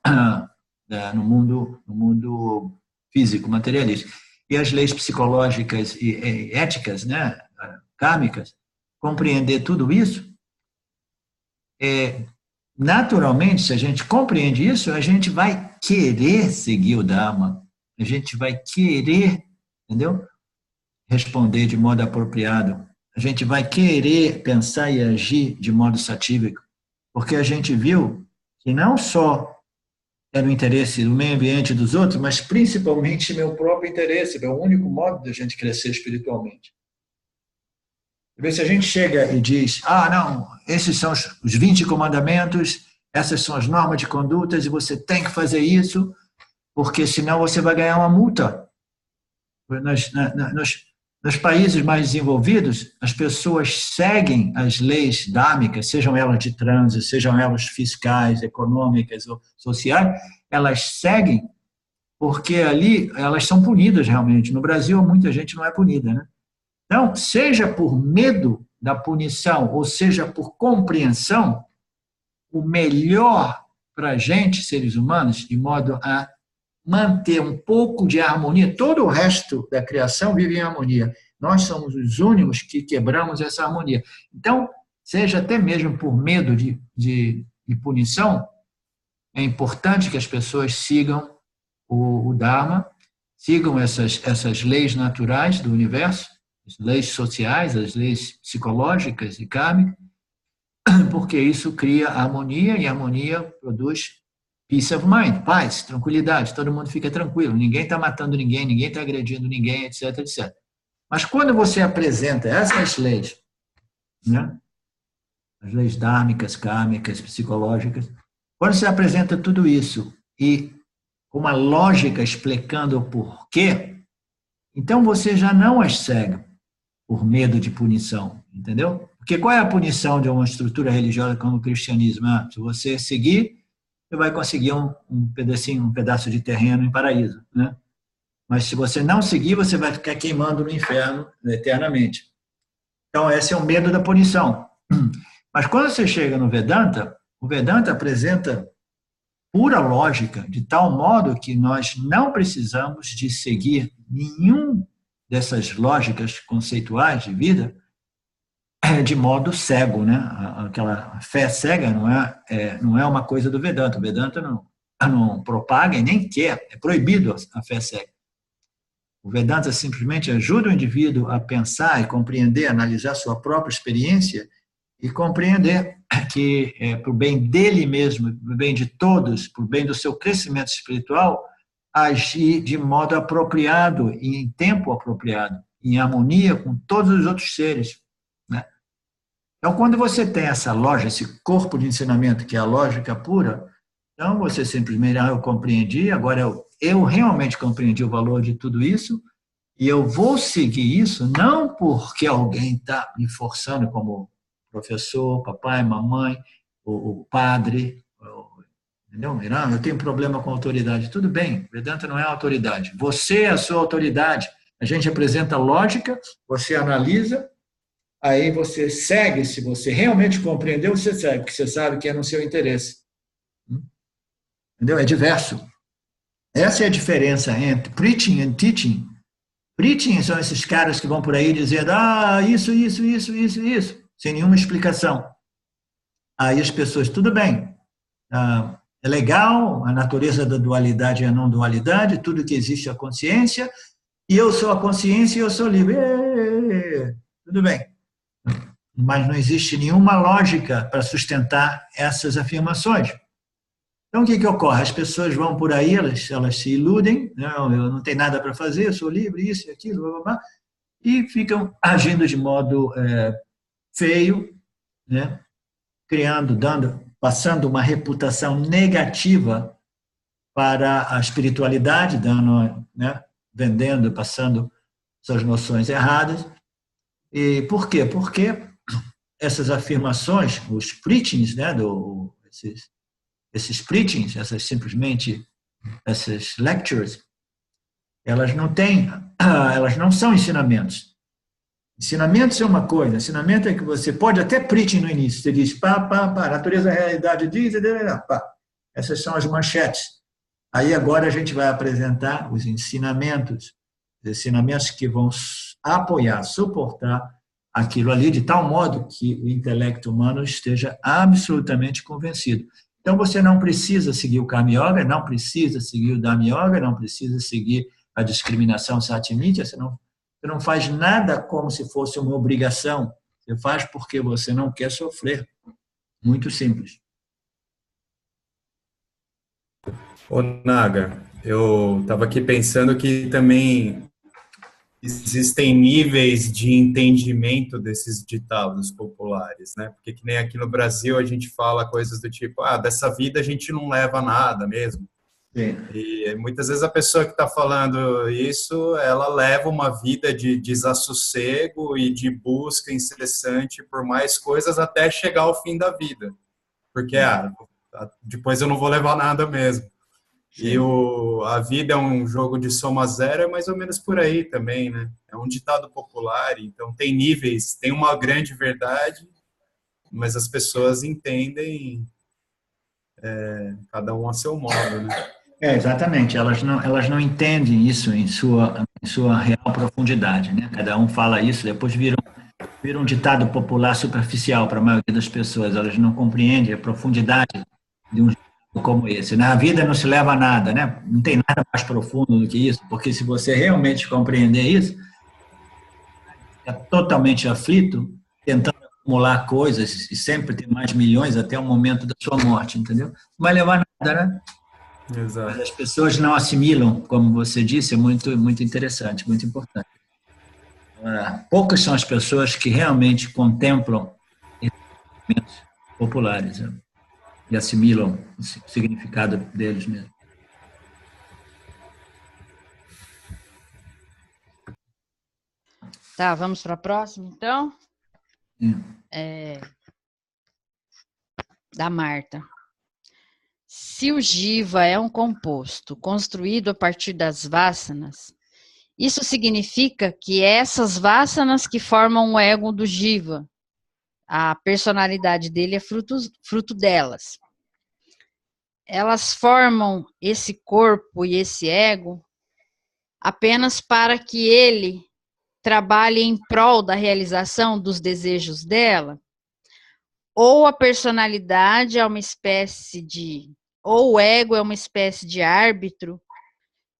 no mundo físico, materialista, e as leis psicológicas e éticas, né? Kármicas, compreender tudo isso, naturalmente, se a gente compreende isso, a gente vai querer seguir o Dharma, a gente vai querer, entendeu? Responder de modo apropriado, a gente vai querer pensar e agir de modo satívico, porque a gente viu que não só é no interesse do meio ambiente dos outros, mas principalmente meu próprio interesse, é o único modo de a gente crescer espiritualmente. Se a gente chega e diz, não, esses são os 20 comandamentos, essas são as normas de condutas e você tem que fazer isso, porque senão você vai ganhar uma multa. Nos países mais desenvolvidos, as pessoas seguem as leis dhármicas, sejam elas de trânsito, sejam elas fiscais, econômicas ou sociais, elas seguem porque ali elas são punidas realmente. No Brasil, muita gente não é punida, né? Então, seja por medo da punição, ou seja por compreensão, o melhor para a gente, seres humanos, de modo a manter um pouco de harmonia, todo o resto da criação vive em harmonia. Nós somos os únicos que quebramos essa harmonia. Então, seja até mesmo por medo de punição, é importante que as pessoas sigam o Dharma, sigam essas leis naturais do universo, as leis sociais, as leis psicológicas e kármicas, porque isso cria harmonia, e a harmonia produz peace of mind, paz, tranquilidade, todo mundo fica tranquilo, ninguém está matando ninguém está agredindo ninguém, etc, etc. Mas quando você apresenta essas leis, né, as leis dhármicas, kármicas, psicológicas, quando você apresenta tudo isso e com uma lógica explicando o porquê, então você já não as segue por medo de punição, entendeu? Porque qual é a punição de uma estrutura religiosa como o cristianismo? Se você seguir, você vai conseguir um pedaço de terreno em paraíso, né? Mas se você não seguir, você vai ficar queimando no inferno eternamente. Então, esse é o medo da punição. Mas quando você chega no Vedanta, o Vedanta apresenta pura lógica, de tal modo que nós não precisamos de seguir nenhum dessas lógicas conceituais de vida de modo cego, né? Aquela fé cega não é uma coisa do Vedanta. O Vedanta não propaga e nem quer, é proibido a fé cega. O Vedanta simplesmente ajuda o indivíduo a pensar e compreender, analisar sua própria experiência e compreender que é para o bem dele mesmo, para o bem de todos, para o bem do seu crescimento espiritual, agir de modo apropriado e em tempo apropriado, em harmonia com todos os outros seres, né? Então, quando você tem essa lógica, esse corpo de ensinamento, que é a lógica pura, então você simplesmente, eu compreendi, agora eu realmente compreendi o valor de tudo isso e eu vou seguir isso não porque alguém está me forçando como professor, papai, mamãe, o padre, entendeu? Não, eu tenho problema com autoridade. Tudo bem, Vedanta não é autoridade. Você é a sua autoridade. A gente apresenta lógica, você analisa, aí você segue. Se você realmente compreendeu, você segue, porque você sabe que é no seu interesse. Entendeu? É diverso. Essa é a diferença entre preaching e teaching. Preaching são esses caras que vão por aí dizendo isso, sem nenhuma explicação. Aí as pessoas, tudo bem, é legal, a natureza da dualidade é a não dualidade, tudo que existe é a consciência, e eu sou a consciência e eu sou livre. Tudo bem. Mas não existe nenhuma lógica para sustentar essas afirmações. Então, o que ocorre? As pessoas vão por aí, elas se iludem, não, eu não tenho nada para fazer, eu sou livre, isso e aquilo, blá, blá, blá, e ficam agindo de modo feio, né? Criando, passando uma reputação negativa para a espiritualidade, né? Vendendo, passando suas noções erradas. E por quê? Porque essas afirmações, os preachings, né? Esses preachings, essas lectures, elas não são ensinamentos. Ensinamentos é uma coisa, ensinamento é que você pode até preaching no início, você diz, a natureza da realidade diz, pá. Essas são as manchetes. Aí agora a gente vai apresentar os ensinamentos que vão apoiar, suportar aquilo ali, de tal modo que o intelecto humano esteja absolutamente convencido. Então, você não precisa seguir o Karma Yoga, não precisa seguir o Dhamma Yoga, não precisa seguir a discriminação Satyamitya, você não faz nada como se fosse uma obrigação, você faz porque você não quer sofrer. Muito simples. Ô, Naga, eu estava aqui pensando que também existem níveis de entendimento desses ditados populares, né? Porque que nem aqui no Brasil a gente fala coisas do tipo, dessa vida a gente não leva nada mesmo. Sim. E muitas vezes a pessoa que está falando isso, ela leva uma vida de desassossego e de busca incessante por mais coisas até chegar ao fim da vida. Porque, depois eu não vou levar nada mesmo. Sim. E a vida é um jogo de soma zero, é mais ou menos por aí também, né? É um ditado popular, então tem níveis, tem uma grande verdade, mas as pessoas entendem cada um a seu modo, né? Exatamente, elas não entendem isso em sua real profundidade, né? Cada um fala isso, depois vira um ditado popular superficial para a maioria das pessoas, elas não compreendem a profundidade de um como esse. Na vida não se leva a nada, né? Não tem nada mais profundo do que isso, porque se você realmente compreender isso, é totalmente aflito, tentando acumular coisas e sempre ter mais milhões até o momento da sua morte, entendeu? Não vai levar nada, né? Exato. Mas as pessoas não assimilam, como você disse, é muito, muito interessante, muito importante. Poucas são as pessoas que realmente contemplam esses movimentos populares, né? E assimilam o significado deles mesmo. Tá, vamos para a próxima, então? Da Marta. Se o Jiva é um composto construído a partir das vasanas, isso significa que essas vasanas que formam o ego do Jiva, a personalidade dele é fruto delas. Elas formam esse corpo e esse ego apenas para que ele trabalhe em prol da realização dos desejos dela? Ou a personalidade é uma espécie ou o ego é uma espécie de árbitro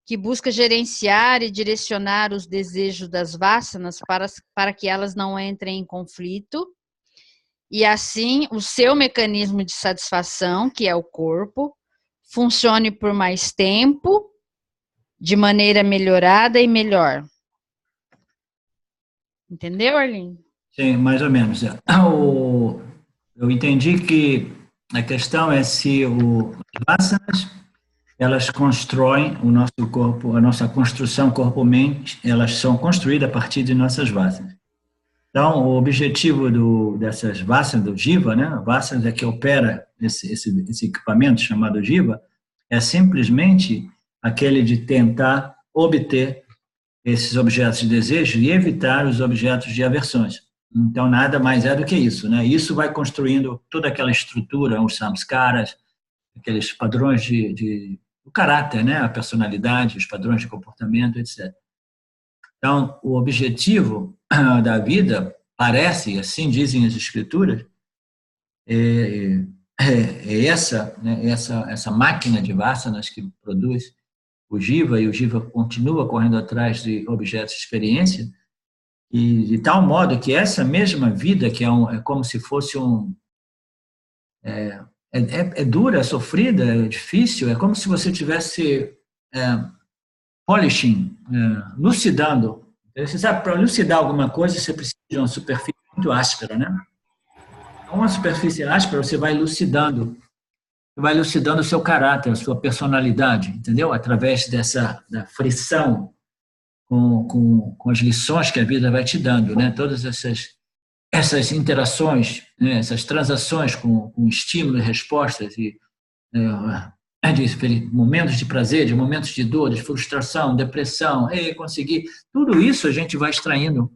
que busca gerenciar e direcionar os desejos das vasanas para que elas não entrem em conflito, e assim o seu mecanismo de satisfação, que é o corpo, funcione por mais tempo, de maneira melhorada e melhor. Entendeu, Arlindo? Sim, mais ou menos. Eu entendi que a questão é se as vasanas elas constroem o nosso corpo, a nossa construção corpo-mente, elas são construídas a partir de nossas vasanas. Então, o objetivo dessas vasanas, do Jiva, né? Vasanas é que opera esse equipamento chamado Jiva, é simplesmente aquele de tentar obter esses objetos de desejo e evitar os objetos de aversões. Então, nada mais é do que isso, né? Isso vai construindo toda aquela estrutura, os samskaras, aqueles padrões do caráter, né? A personalidade, os padrões de comportamento, etc. Então, o objetivo da vida, parece, assim dizem as escrituras, é essa, né? essa máquina de vasanas que produz o Jiva, e o Jiva continua correndo atrás de objetos de experiência, e de tal modo que essa mesma vida, que é como se fosse é dura, é sofrida, é difícil, é como se você estivesse polishing, lucidando. Você sabe, para lucidar alguma coisa, você precisa de uma superfície muito áspera, né? Uma superfície áspera, você vai lucidando o seu caráter, a sua personalidade, entendeu? Através da frição com as lições que a vida vai te dando, né? Todas essas interações, né? Essas transações com estímulo e respostas, de momentos de prazer, de momentos de dor, de frustração, depressão, conseguir, tudo isso a gente vai extraindo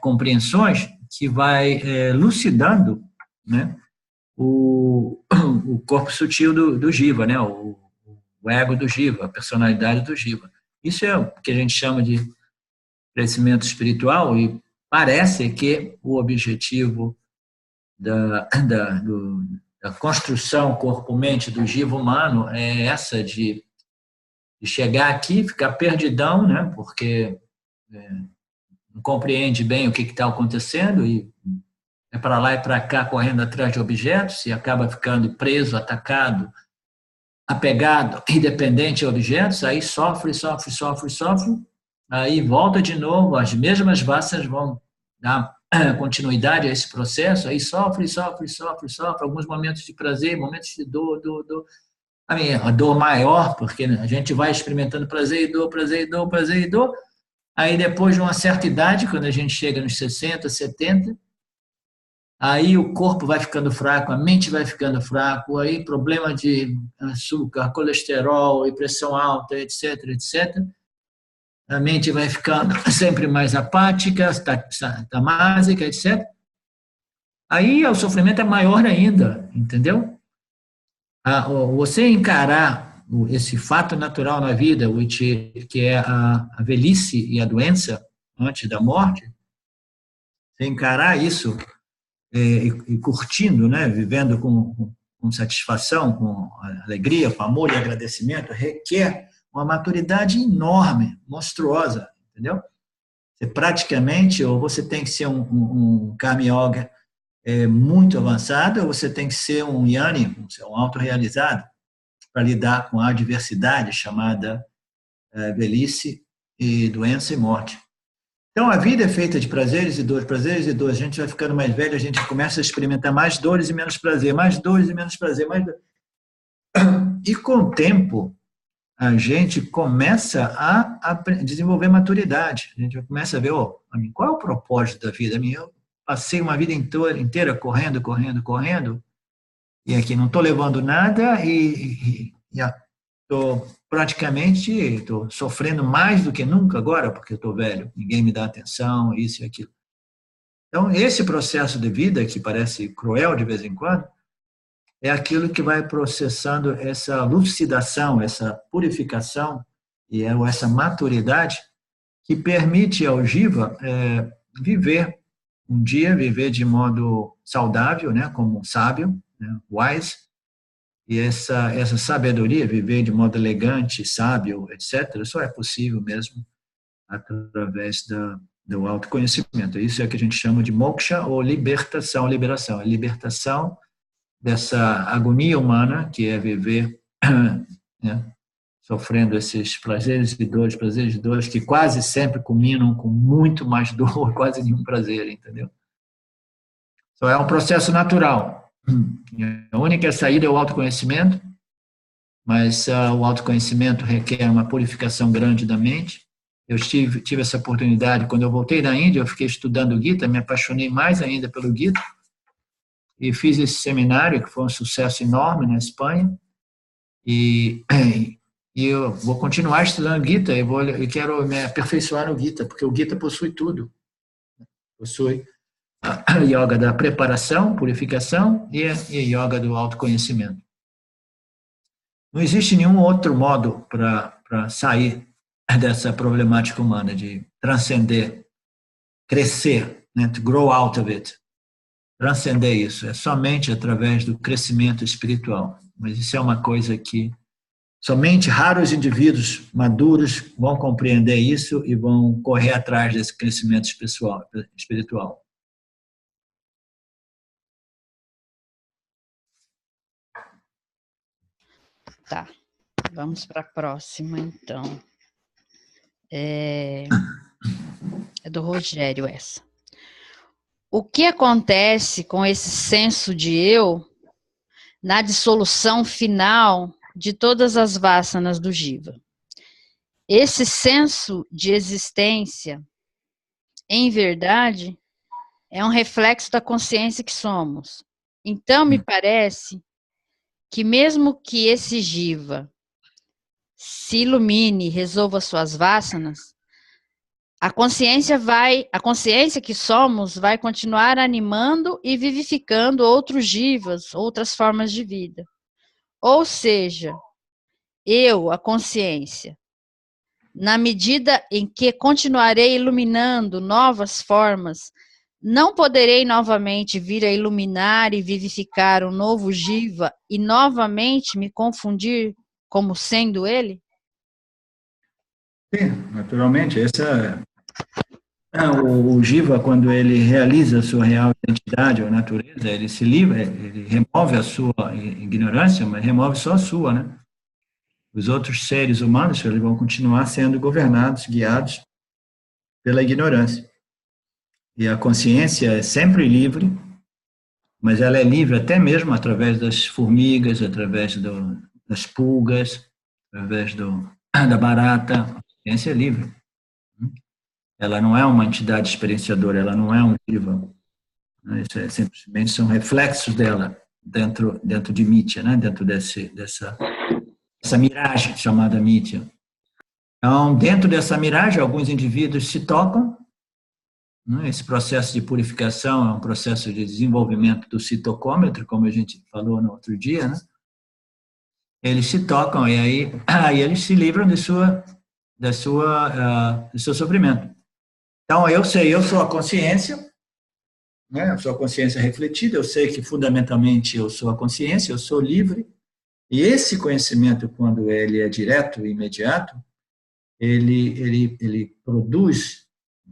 compreensões que vai lucidando, né? O corpo sutil do Jiva, né? O ego do Jiva, a personalidade do Jiva. Isso é o que a gente chama de crescimento espiritual, e parece que o objetivo da construção corpo-mente do Jiva humano é essa de chegar aqui, ficar perdidão, né? Porque não compreende bem o que está acontecendo e é para lá e para cá correndo atrás de objetos e acaba ficando preso, atacado, apegado e dependente a objetos, aí sofre, aí volta de novo, as mesmas vasanas vão dar continuidade a esse processo, aí sofre, alguns momentos de prazer, momentos de dor. A dor maior, porque a gente vai experimentando prazer e dor, aí depois de uma certa idade, quando a gente chega nos 60, 70, aí o corpo vai ficando fraco, a mente vai ficando fraco, aí problema de açúcar, colesterol e pressão alta, etc. A mente vai ficando sempre mais apática, tamásica, etc. Aí o sofrimento é maior ainda, entendeu? Você encarar esse fato natural na vida, que é a velhice e a doença antes da morte, você encarar isso e curtindo, né, vivendo com satisfação, com alegria, com amor e agradecimento, requer uma maturidade enorme, monstruosa, entendeu? Você praticamente, ou você tem que ser um Karma Yoga muito avançado, ou você tem que ser um Jnani, um autorrealizado, para lidar com a adversidade chamada velhice e doença e morte. Então, a vida é feita de prazeres e dores. A gente vai ficando mais velho, a gente começa a experimentar mais dores e menos prazer, mais dores e menos prazer. E com o tempo, a gente começa a desenvolver maturidade. A gente começa a ver, qual é o propósito da vida? Eu passei uma vida inteira correndo, e aqui não estou levando nada e estou praticamente sofrendo mais do que nunca agora, porque eu estou velho, ninguém me dá atenção, isso e aquilo. Então, esse processo de vida, que parece cruel de vez em quando, é aquilo que vai processando essa lucidação, essa purificação e essa maturidade que permite ao Jiva viver de modo saudável, né, como um sábio, né, wise, e essa sabedoria, viver de modo elegante, sábio, etc., só é possível mesmo através do autoconhecimento. Isso é o que a gente chama de moksha ou liberação. A libertação dessa agonia humana, que é viver né, sofrendo esses prazeres e dores, que quase sempre culminam com muito mais dor, quase nenhum prazer, entendeu? Então, é um processo natural. A única saída é o autoconhecimento, mas o autoconhecimento requer uma purificação grande da mente. Eu tive essa oportunidade, quando eu voltei da Índia, eu fiquei estudando o Gita, me apaixonei mais ainda pelo Gita, e fiz esse seminário, que foi um sucesso enorme na Espanha, e eu vou continuar estudando Gita, eu quero me aperfeiçoar no Gita, porque o Gita possui tudo. Possui a yoga da preparação, purificação, e a yoga do autoconhecimento. Não existe nenhum outro modo para sair dessa problemática humana, de transcender, crescer, né? To grow out of it. Transcender isso é somente através do crescimento espiritual. Mas isso é uma coisa que somente raros indivíduos maduros vão compreender isso e vão correr atrás desse crescimento espiritual. Tá, vamos para a próxima, então. É do Rogério essa. O que acontece com esse senso de eu na dissolução final de todas as vasanas do Jiva? Esse senso de existência, em verdade, é um reflexo da consciência que somos. Então, me parece que mesmo que esse Jiva se ilumine e resolva suas vasanas, a consciência que somos vai continuar animando e vivificando outros jivas, outras formas de vida. Ou seja, eu, a consciência, na medida em que continuarei iluminando novas formas, não poderei novamente vir a iluminar e vivificar um novo jiva e novamente me confundir como sendo ele? Sim, naturalmente. O jiva, quando ele realiza a sua real identidade ou natureza, ele se livra, ele remove a sua ignorância, mas remove só a sua, né? Os outros seres humanos, eles vão continuar sendo governados, guiados pela ignorância. E a consciência é sempre livre, mas ela é livre até mesmo através das formigas, através das pulgas, através da barata. A consciência é livre. Ela não é uma entidade experienciadora, ela não é um jiva. Isso simplesmente são reflexos dela dentro de Mitya, né? Dentro dessa miragem chamada Mitya. Então, dentro dessa miragem, alguns indivíduos se tocam. Esse processo de purificação é um processo de desenvolvimento do citocômetro, como a gente falou no outro dia, né? Eles se tocam e aí eles se livram do seu sofrimento. Então, eu sou a consciência, né? Eu sou a consciência refletida, eu sei que fundamentalmente eu sou a consciência, eu sou livre, e esse conhecimento, quando ele é direto e imediato, ele produz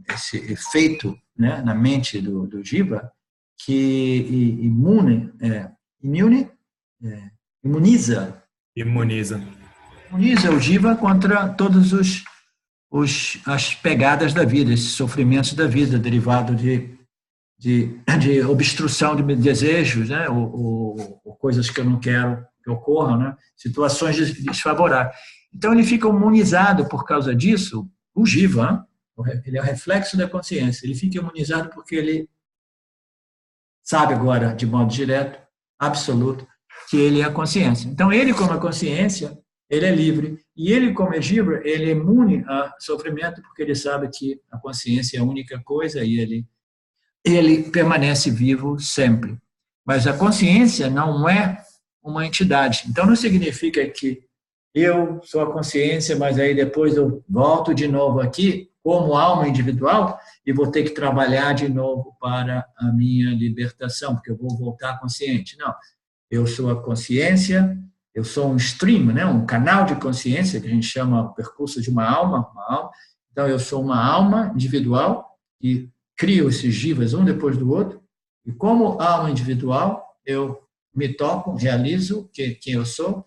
esse efeito, né, na mente do jiva, que imuniza o jiva contra todas as pegadas da vida, esses sofrimentos da vida, derivado de obstrução de desejos, né, ou coisas que eu não quero que ocorram, né, situações desfavoráveis. Então, ele fica imunizado por causa disso, o jiva, ele é o reflexo da consciência, ele fica imunizado porque ele sabe agora, de modo direto, absoluto, que ele é a consciência. Então, ele, como a consciência, ele é livre. E ele, como é jiva, ele é imune a sofrimento, porque ele sabe que a consciência é a única coisa e ele permanece vivo sempre. Mas a consciência não é uma entidade. Então, não significa que eu sou a consciência, mas aí depois eu volto de novo aqui como alma individual e vou ter que trabalhar de novo para a minha libertação, porque eu vou voltar consciente. Não, eu sou a consciência, eu sou um stream, né? Um canal de consciência, que a gente chama o percurso de uma alma. Então, eu sou uma alma individual e crio esses jivas um depois do outro, e como alma individual, eu me toco, realizo quem eu sou.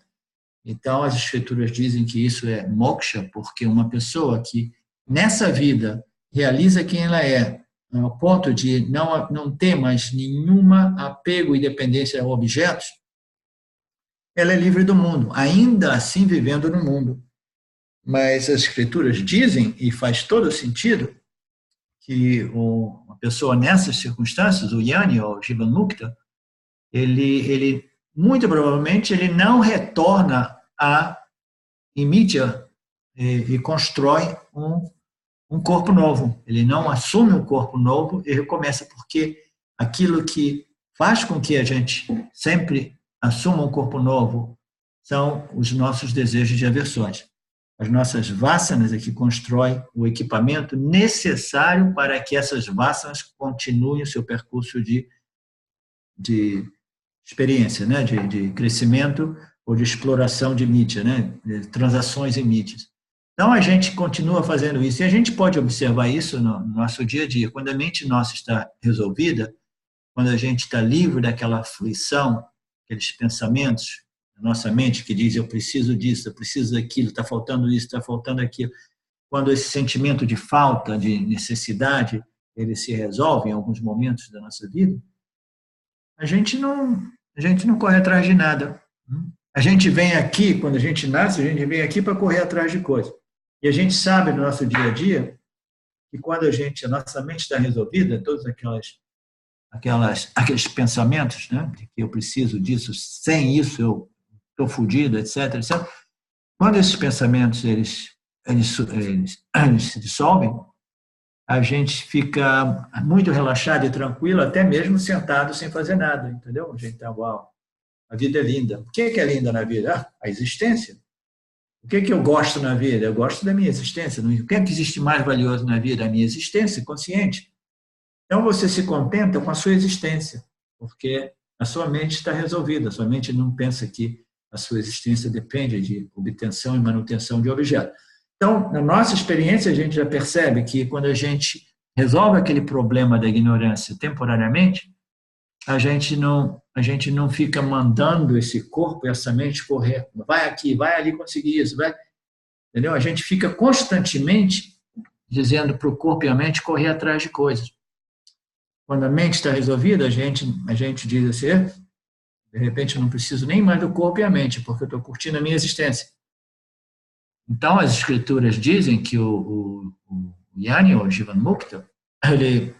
Então, as escrituras dizem que isso é moksha, porque uma pessoa que, nessa vida, realiza quem ela é, ao ponto de não ter mais nenhuma apego e dependência a objetos, ela é livre do mundo, ainda assim vivendo no mundo. Mas as escrituras dizem, e faz todo sentido, que uma pessoa nessas circunstâncias, o Jnani, ou Jivanmukta, ele muito provavelmente ele não retorna a imídia e constrói um corpo novo. Ele não assume um corpo novo e recomeça, porque aquilo que faz com que a gente sempre assuma um corpo novo são os nossos desejos e aversões. As nossas vasanas é que constroem o equipamento necessário para que essas vasanas continuem o seu percurso de experiência, né? de crescimento ou de exploração de mídia, né? De transações em mídias. Então, a gente continua fazendo isso, e a gente pode observar isso no nosso dia a dia. Quando a mente nossa está resolvida, quando a gente está livre daquela aflição, aqueles pensamentos na nossa mente que diz, eu preciso disso, eu preciso daquilo, está faltando isso, está faltando aquilo. Quando esse sentimento de falta, de necessidade, ele se resolve em alguns momentos da nossa vida, a gente não corre atrás de nada. A gente vem aqui, quando a gente nasce, a gente vem aqui para correr atrás de coisas. E a gente sabe no nosso dia a dia que quando a nossa mente está resolvida, todos aqueles pensamentos, né, de que eu preciso disso, sem isso eu estou fodido, etc, etc. Quando esses pensamentos eles se dissolvem, a gente fica muito relaxado e tranquilo, até mesmo sentado sem fazer nada, entendeu? A gente está, uau, a vida é linda. O que é linda na vida? A existência. O que eu gosto na vida? Eu gosto da minha existência. O que existe mais valioso na vida? A minha existência consciente. Então, você se contenta com a sua existência, porque a sua mente está resolvida. A sua mente não pensa que a sua existência depende de obtenção e manutenção de objetos. Então, na nossa experiência, a gente já percebe que quando a gente resolve aquele problema da ignorância temporariamente, a gente não fica mandando esse corpo e essa mente correr. Vai aqui, vai ali conseguir isso. Vai. Entendeu? A gente fica constantemente dizendo para o corpo e a mente correr atrás de coisas. Quando a mente está resolvida, a gente diz assim, de repente eu não preciso nem mais do corpo e a mente, porque eu estou curtindo a minha existência. Então, as escrituras dizem que o Jnani, ou Jivanmukta,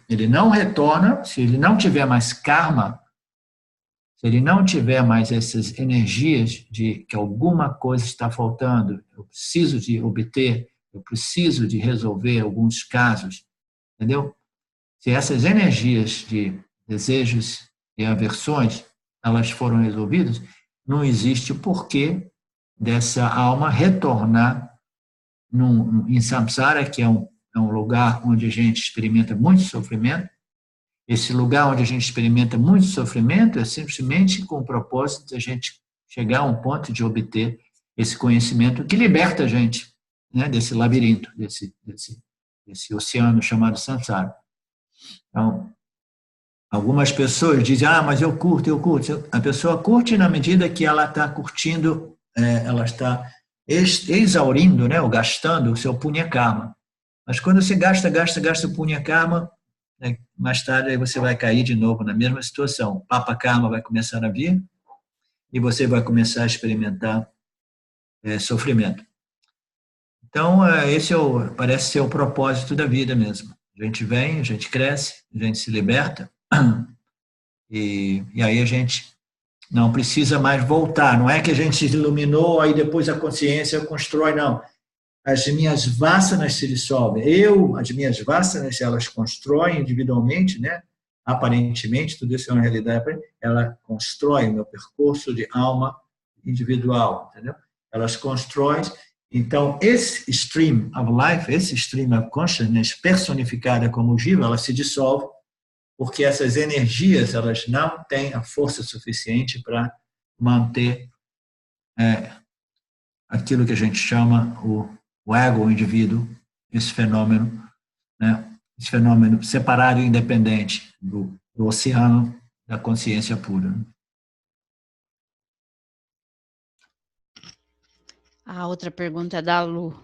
ele não retorna, se ele não tiver mais karma, se ele não tiver mais essas energias de que alguma coisa está faltando, eu preciso de obter, eu preciso de resolver alguns casos, entendeu? Se essas energias de desejos e aversões, elas foram resolvidas, não existe o porquê dessa alma retornar em samsara, que é um lugar onde a gente experimenta muito sofrimento. Esse lugar onde a gente experimenta muito sofrimento é simplesmente com o propósito de a gente chegar a um ponto de obter esse conhecimento que liberta a gente, né, desse labirinto, desse oceano chamado samsara. Então, algumas pessoas dizem, mas eu curto. A pessoa curte na medida que ela está curtindo, ela está exaurindo, né, ou gastando o seu punya karma. Mas quando você gasta o punya karma, mais tarde aí você vai cair de novo na mesma situação. O papa karma vai começar a vir e você vai começar a experimentar sofrimento. Então, esse parece ser o propósito da vida mesmo. A gente vem, a gente cresce, a gente se liberta e aí a gente não precisa mais voltar. Não é que a gente se iluminou, aí depois a consciência constrói, não. As minhas vasanas se dissolvem. As minhas vasanas, elas constroem individualmente, né? Aparentemente, tudo isso é uma realidade. Ela constrói o meu percurso de alma individual, entendeu? Elas constroem. Então, esse stream of life, esse stream of consciousness personificada como Jiva, ela se dissolve porque essas energias elas não têm a força suficiente para manter aquilo que a gente chama o ego, o indivíduo, esse fenômeno, né? Esse fenômeno separado e independente do oceano da consciência pura. A outra pergunta é da Lu.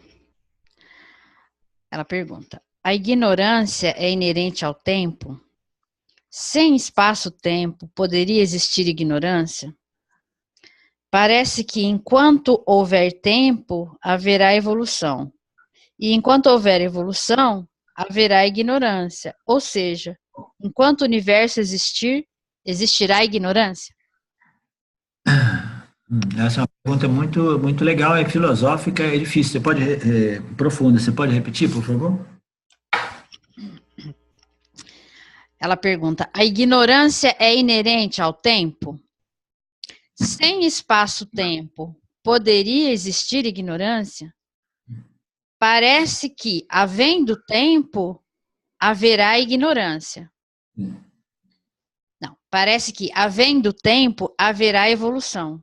Ela pergunta: a ignorância é inerente ao tempo? Sem espaço-tempo, poderia existir ignorância? Parece que enquanto houver tempo, haverá evolução. E enquanto houver evolução, haverá ignorância. Ou seja, enquanto o universo existir, existirá ignorância? Essa é uma pergunta muito legal, é filosófica, é difícil. Você pode, profunda, você pode repetir, por favor? Ela pergunta: a ignorância é inerente ao tempo? Sem espaço-tempo, poderia existir ignorância? Parece que, havendo tempo, haverá ignorância. Não, parece que, havendo tempo, haverá evolução.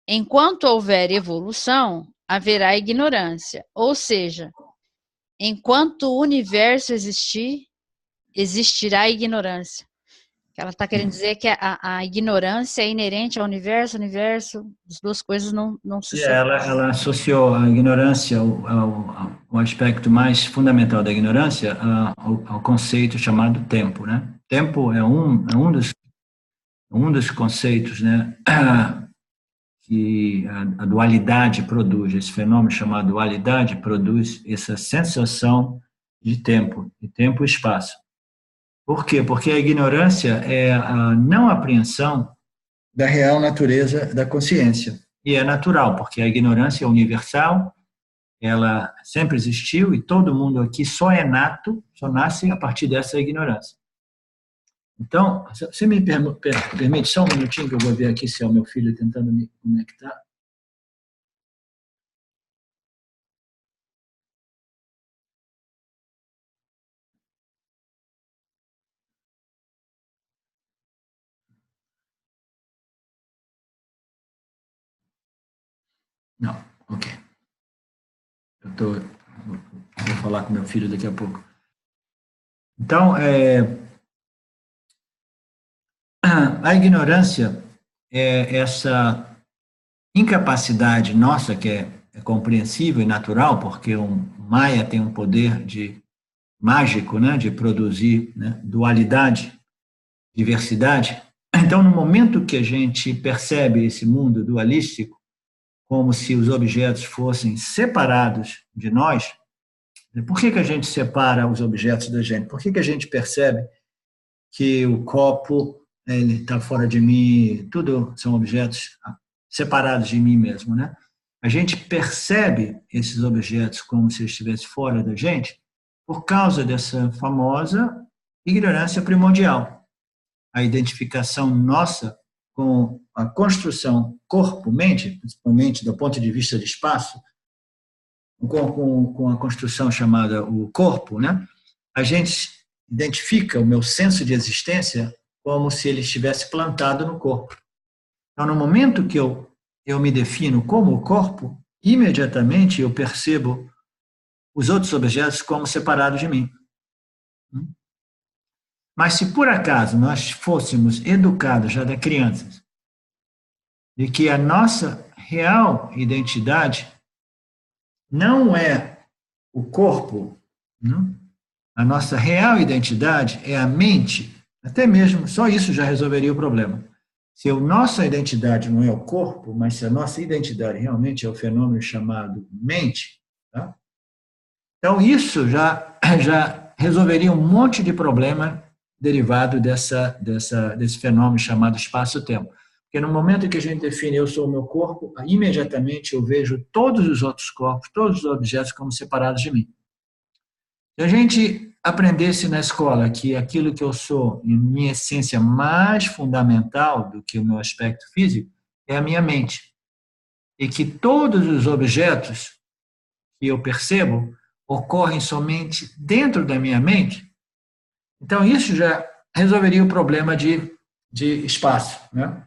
Enquanto houver evolução, haverá ignorância. Ou seja, enquanto o universo existir, existirá ignorância. Ela está querendo dizer que a ignorância é inerente ao universo, as duas coisas não se separam. Ela associou a ignorância ao aspecto mais fundamental da ignorância ao conceito chamado tempo, né? Tempo é um dos conceitos, né, que a dualidade produz, esse fenômeno chamado dualidade produz essa sensação de tempo e espaço. Por quê? Porque a ignorância é a não apreensão da real natureza da consciência. E é natural, porque a ignorância é universal, ela sempre existiu e todo mundo aqui só é nato, só nasce a partir dessa ignorância. Então, você me permite só um minutinho que eu vou ver aqui se é o meu filho tentando me conectar. Não, ok. Vou falar com meu filho daqui a pouco. Então, a ignorância é essa incapacidade nossa, que é compreensível e natural, porque o Maia tem um poder mágico, né, de produzir, né, dualidade, diversidade. Então, no momento que a gente percebe esse mundo dualístico, como se os objetos fossem separados de nós, por que a gente separa os objetos da gente? Por que a gente percebe que o copo está fora de mim, tudo são objetos separados de mim mesmo, né? A gente percebe esses objetos como se estivessem fora da gente por causa dessa famosa ignorância primordial. A identificação nossa com a construção corpo-mente, principalmente do ponto de vista de espaço, com a construção chamada o corpo, né? A gente identifica o meu senso de existência como se ele estivesse plantado no corpo. Então, no momento que eu me defino como o corpo, imediatamente eu percebo os outros objetos como separados de mim. Mas se por acaso nós fôssemos educados já da criança, de que a nossa real identidade não é o corpo, não? A nossa real identidade é a mente, até mesmo só isso já resolveria o problema. Se a nossa identidade não é o corpo, mas se a nossa identidade realmente é o fenômeno chamado mente, tá? Então isso já resolveria um monte de problema derivado desse fenômeno chamado espaço-tempo. Porque no momento que a gente define eu sou o meu corpo, imediatamente eu vejo todos os outros corpos, todos os objetos como separados de mim. Se a gente aprendesse na escola que aquilo que eu sou, em minha essência mais fundamental do que o meu aspecto físico, é a minha mente. E que todos os objetos que eu percebo ocorrem somente dentro da minha mente, então isso já resolveria o problema de espaço, né?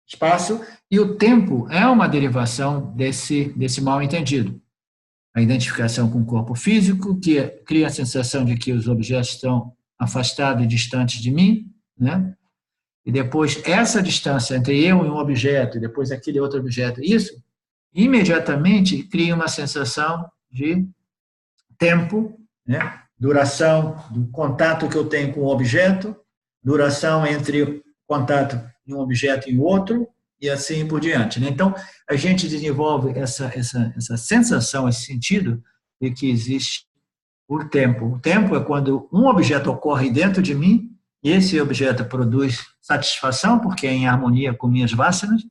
Espaço e o tempo é uma derivação desse mal-entendido. A identificação com o corpo físico, que cria a sensação de que os objetos estão afastados e distantes de mim, né? E depois essa distância entre eu e um objeto, e depois aquele outro objeto, isso imediatamente cria uma sensação de tempo, né? Duração do contato que eu tenho com o objeto, duração entre o contato de um objeto e o outro, e assim por diante, né? Então, a gente desenvolve essa sensação, esse sentido de que existe o tempo. O tempo é quando um objeto ocorre dentro de mim e esse objeto produz satisfação, porque é em harmonia com minhas vássanas.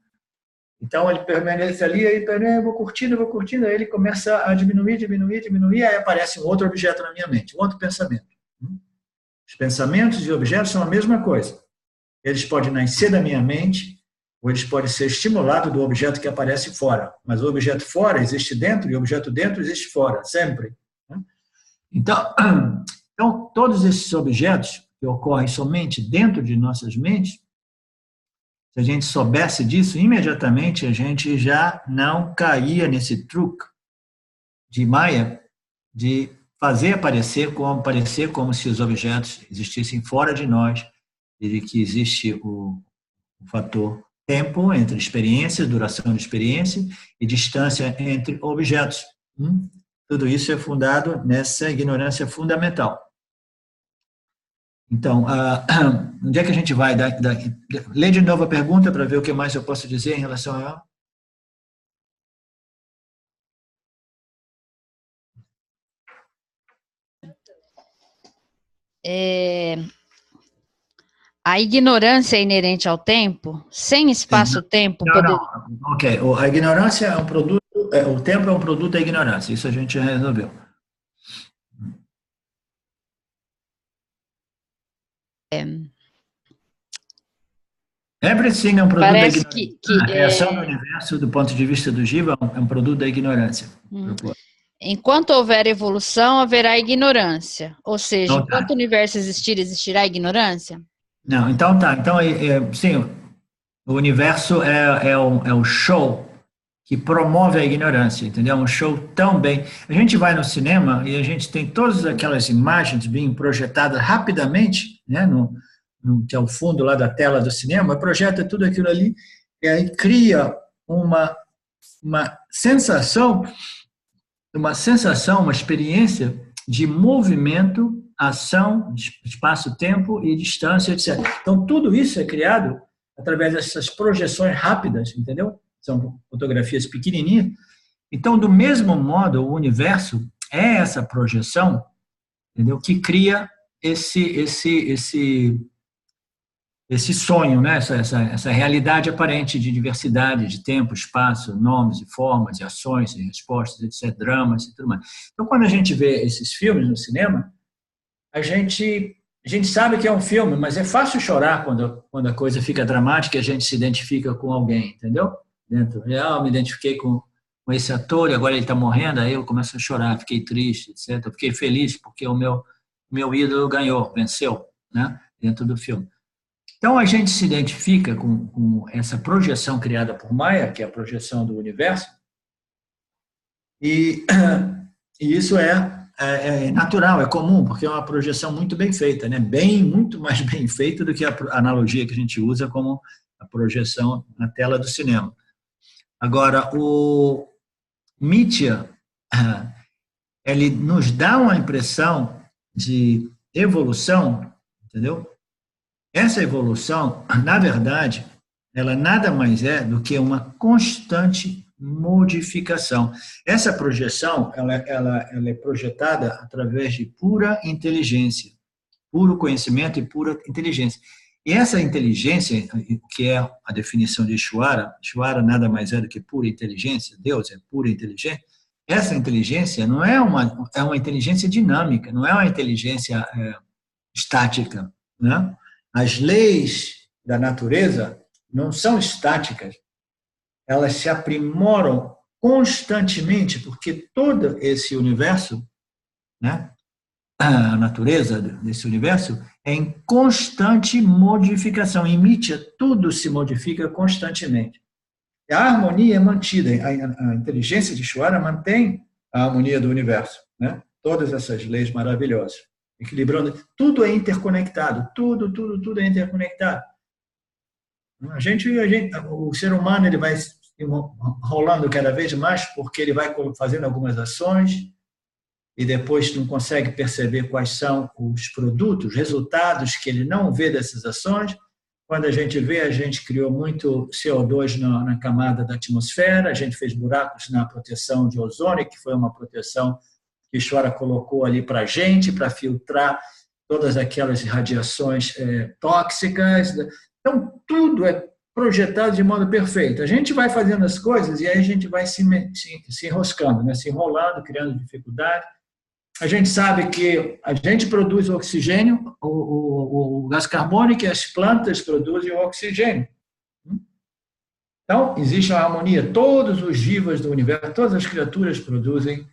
Então, ele permanece ali, aí eu vou curtindo, aí ele começa a diminuir, aí aparece um outro objeto na minha mente, um outro pensamento. Os pensamentos e objetos são a mesma coisa. Eles podem nascer da minha mente, ou eles podem ser estimulados do objeto que aparece fora. Mas o objeto fora existe dentro, e o objeto dentro existe fora, sempre. Então, todos esses objetos que ocorrem somente dentro de nossas mentes, se a gente soubesse disso, imediatamente a gente já não caía nesse truque de Maya de fazer parecer como se os objetos existissem fora de nós, e de que existe o fator tempo entre experiência, duração de experiência e distância entre objetos. Tudo isso é fundado nessa ignorância fundamental. Então, onde é que a gente vai? Lê de novo a pergunta para ver o que mais eu posso dizer em relação a ela. A ignorância é inerente ao tempo? Sem espaço-tempo? Não. Ok, a ignorância é um produto, o tempo é um produto da ignorância, isso a gente já resolveu. Everything é um produto da ignorância. A criação do universo, do ponto de vista do Jiva, é um produto da ignorância. Enquanto houver evolução, haverá ignorância. Ou seja, enquanto o universo existir, existirá ignorância? Não, então tá. Então, sim, o universo é o show que promove a ignorância, entendeu? Um show tão bem... A gente vai no cinema e a gente tem todas aquelas imagens being projetadas rapidamente, né, que é o fundo lá da tela do cinema, projeta tudo aquilo ali e aí cria uma sensação, uma experiência de movimento, ação, espaço-tempo e distância, etc. Então, tudo isso é criado através dessas projeções rápidas, entendeu? São fotografias pequenininhas. Então, do mesmo modo, o universo é essa projeção, entendeu? Que cria esse sonho, né? essa realidade aparente de diversidade de tempo, espaço, nomes e formas, e ações e respostas, etc., dramas e tudo mais. Então, quando a gente vê esses filmes no cinema, a gente sabe que é um filme, mas é fácil chorar quando a coisa fica dramática e a gente se identifica com alguém, entendeu? Dentro real, me identifiquei com esse ator e agora ele está morrendo, aí eu começo a chorar, fiquei triste, etc. Eu fiquei feliz porque o meu ídolo ganhou, venceu, né? Dentro do filme. Então, a gente se identifica com essa projeção criada por Maya, que é a projeção do universo, e isso é natural, é comum, porque é uma projeção muito bem feita, né? Muito mais bem feita do que a analogia que a gente usa como a projeção na tela do cinema. Agora, o Mithya, ele nos dá uma impressão de evolução, entendeu? Essa evolução, na verdade, ela nada mais é do que uma constante modificação. Essa projeção, ela é projetada através de pura inteligência, puro conhecimento e pura inteligência. E essa inteligência, que é a definição de Ishvara nada mais é do que pura inteligência, Deus é pura inteligência. Essa inteligência não é uma inteligência dinâmica, não é uma inteligência estática, né? As leis da natureza não são estáticas, elas se aprimoram constantemente, porque todo esse universo, né, a natureza desse universo, é em constante modificação. Em Mithya, tudo se modifica constantemente. A harmonia é mantida, a inteligência de Ishvara mantém a harmonia do universo, né? Todas essas leis maravilhosas, equilibrando, tudo é interconectado, tudo é interconectado. O ser humano ele vai rolando cada vez mais porque ele vai fazendo algumas ações e depois não consegue perceber quais são os produtos, os resultados que ele não vê dessas ações, Quando a gente vê, a gente criou muito CO2 na camada da atmosfera, a gente fez buracos na proteção de ozônio, que foi uma proteção que o Ishvara colocou ali para a gente, para filtrar todas aquelas radiações tóxicas. Então, tudo é projetado de modo perfeito. A gente vai fazendo as coisas e aí a gente vai se enroscando, né? Se enrolando, criando dificuldade. A gente sabe que a gente produz o oxigênio, o gás carbônico, e as plantas produzem o oxigênio. Então, existe uma harmonia. Todos os vivos do universo, todas as criaturas produzem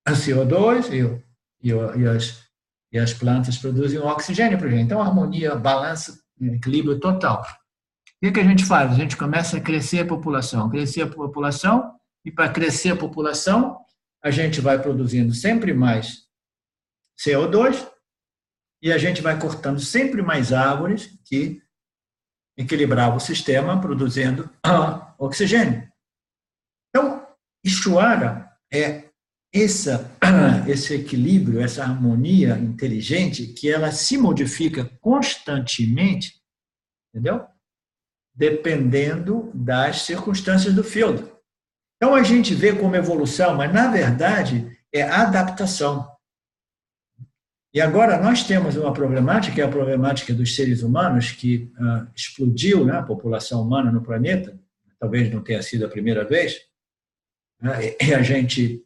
a CO2 e as plantas produzem o oxigênio para a gente. Então, a harmonia, balança, equilíbrio total. O que a gente faz? A gente começa a crescer a população, e para crescer a população, a gente vai produzindo sempre mais CO2 e a gente vai cortando sempre mais árvores que equilibravam o sistema, produzindo oxigênio. Então, Ishvara é esse equilíbrio, essa harmonia inteligente que ela se modifica constantemente, entendeu? Dependendo das circunstâncias do field. Então, a gente vê como evolução, mas, na verdade, é adaptação. E agora nós temos uma problemática, que é a problemática dos seres humanos, que explodiu, né, a população humana no planeta, talvez não tenha sido a primeira vez, né, e a gente,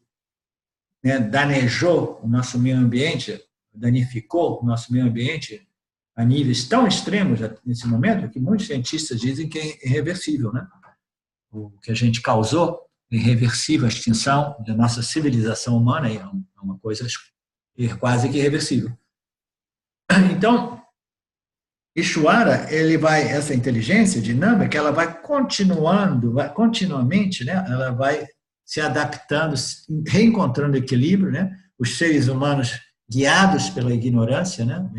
né, danejou o nosso meio ambiente, danificou o nosso meio ambiente a níveis tão extremos nesse momento, que muitos cientistas dizem que é irreversível, né? O que a gente causou é irreversível, a extinção da nossa civilização humana é uma coisa quase que irreversível. Então, Ishvara, essa inteligência dinâmica, ela vai continuamente, né? Ela vai se adaptando, reencontrando equilíbrio, né? Os seres humanos guiados pela ignorância, né?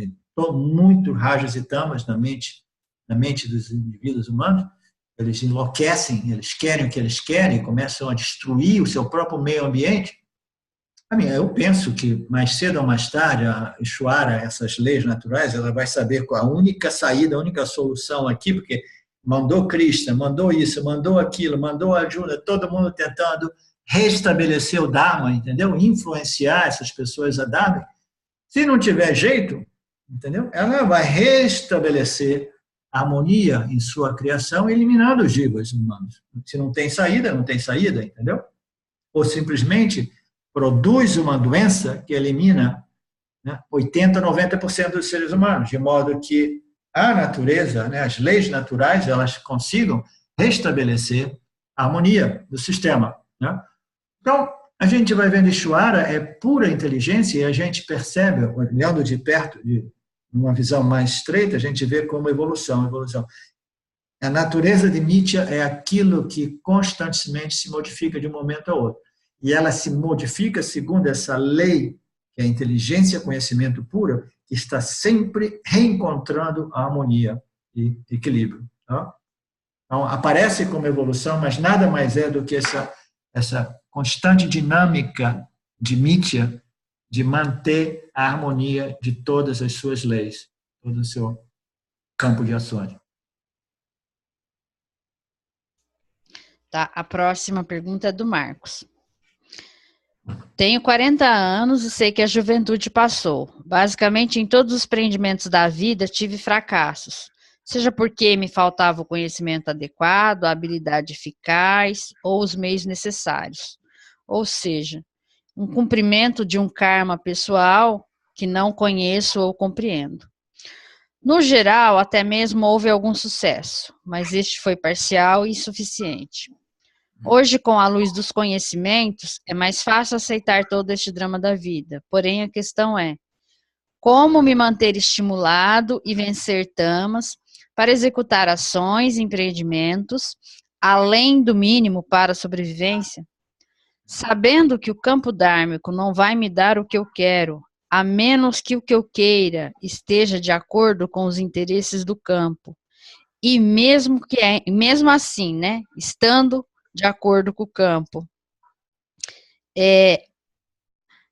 Muito rajas e tamas na mente dos indivíduos humanos, eles enlouquecem, eles querem o que eles querem, começam a destruir o seu próprio meio ambiente. Eu penso que mais cedo ou mais tarde, a Ishvara, essas leis naturais, ela vai saber qual a única saída, a única solução aqui, porque mandou Krishna, mandou isso, mandou aquilo, mandou ajuda, todo mundo tentando restabelecer o Dharma, entendeu? Influenciar essas pessoas a Dharma. Se não tiver jeito, entendeu? Ela vai restabelecer a harmonia em sua criação, eliminando os jivas humanos. Se não tem saída, não tem saída, entendeu? Ou simplesmente produz uma doença que elimina, né, 80%, 90% dos seres humanos, de modo que a natureza, né, as leis naturais, elas consigam restabelecer a harmonia do sistema, né? Então, a gente vai vendo Ishvara é pura inteligência e a gente percebe, olhando de perto, numa visão mais estreita, a gente vê como evolução. A natureza de Nitya é aquilo que constantemente se modifica de um momento a outro. E ela se modifica segundo essa lei, que é a inteligência, conhecimento puro, que está sempre reencontrando a harmonia e equilíbrio. Tá? Então, aparece como evolução, mas nada mais é do que essa constante dinâmica de Nitya, de manter a harmonia de todas as suas leis, todo o seu campo de ações. Tá, a próxima pergunta é do Marcos. Tenho 40 anos e sei que a juventude passou. Basicamente, em todos os empreendimentos da vida, tive fracassos. Seja porque me faltava o conhecimento adequado, a habilidade eficaz ou os meios necessários. Ou seja, um cumprimento de um karma pessoal que não conheço ou compreendo. No geral, até mesmo houve algum sucesso, mas este foi parcial e insuficiente. Hoje, com a luz dos conhecimentos, é mais fácil aceitar todo este drama da vida. Porém, a questão é, como me manter estimulado e vencer tamas para executar ações e empreendimentos, além do mínimo para a sobrevivência? Sabendo que o campo dármico não vai me dar o que eu quero, a menos que o que eu queira esteja de acordo com os interesses do campo. E mesmo assim, né, estando de acordo com o campo,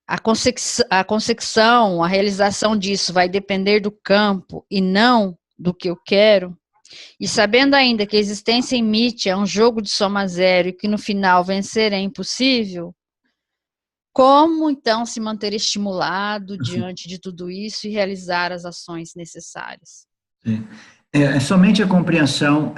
a consecução, a realização disso vai depender do campo e não do que eu quero. E sabendo ainda que a existência em Mítia é um jogo de soma zero e que no final vencer é impossível, como então se manter estimulado diante de tudo isso e realizar as ações necessárias? Sim. Somente a compreensão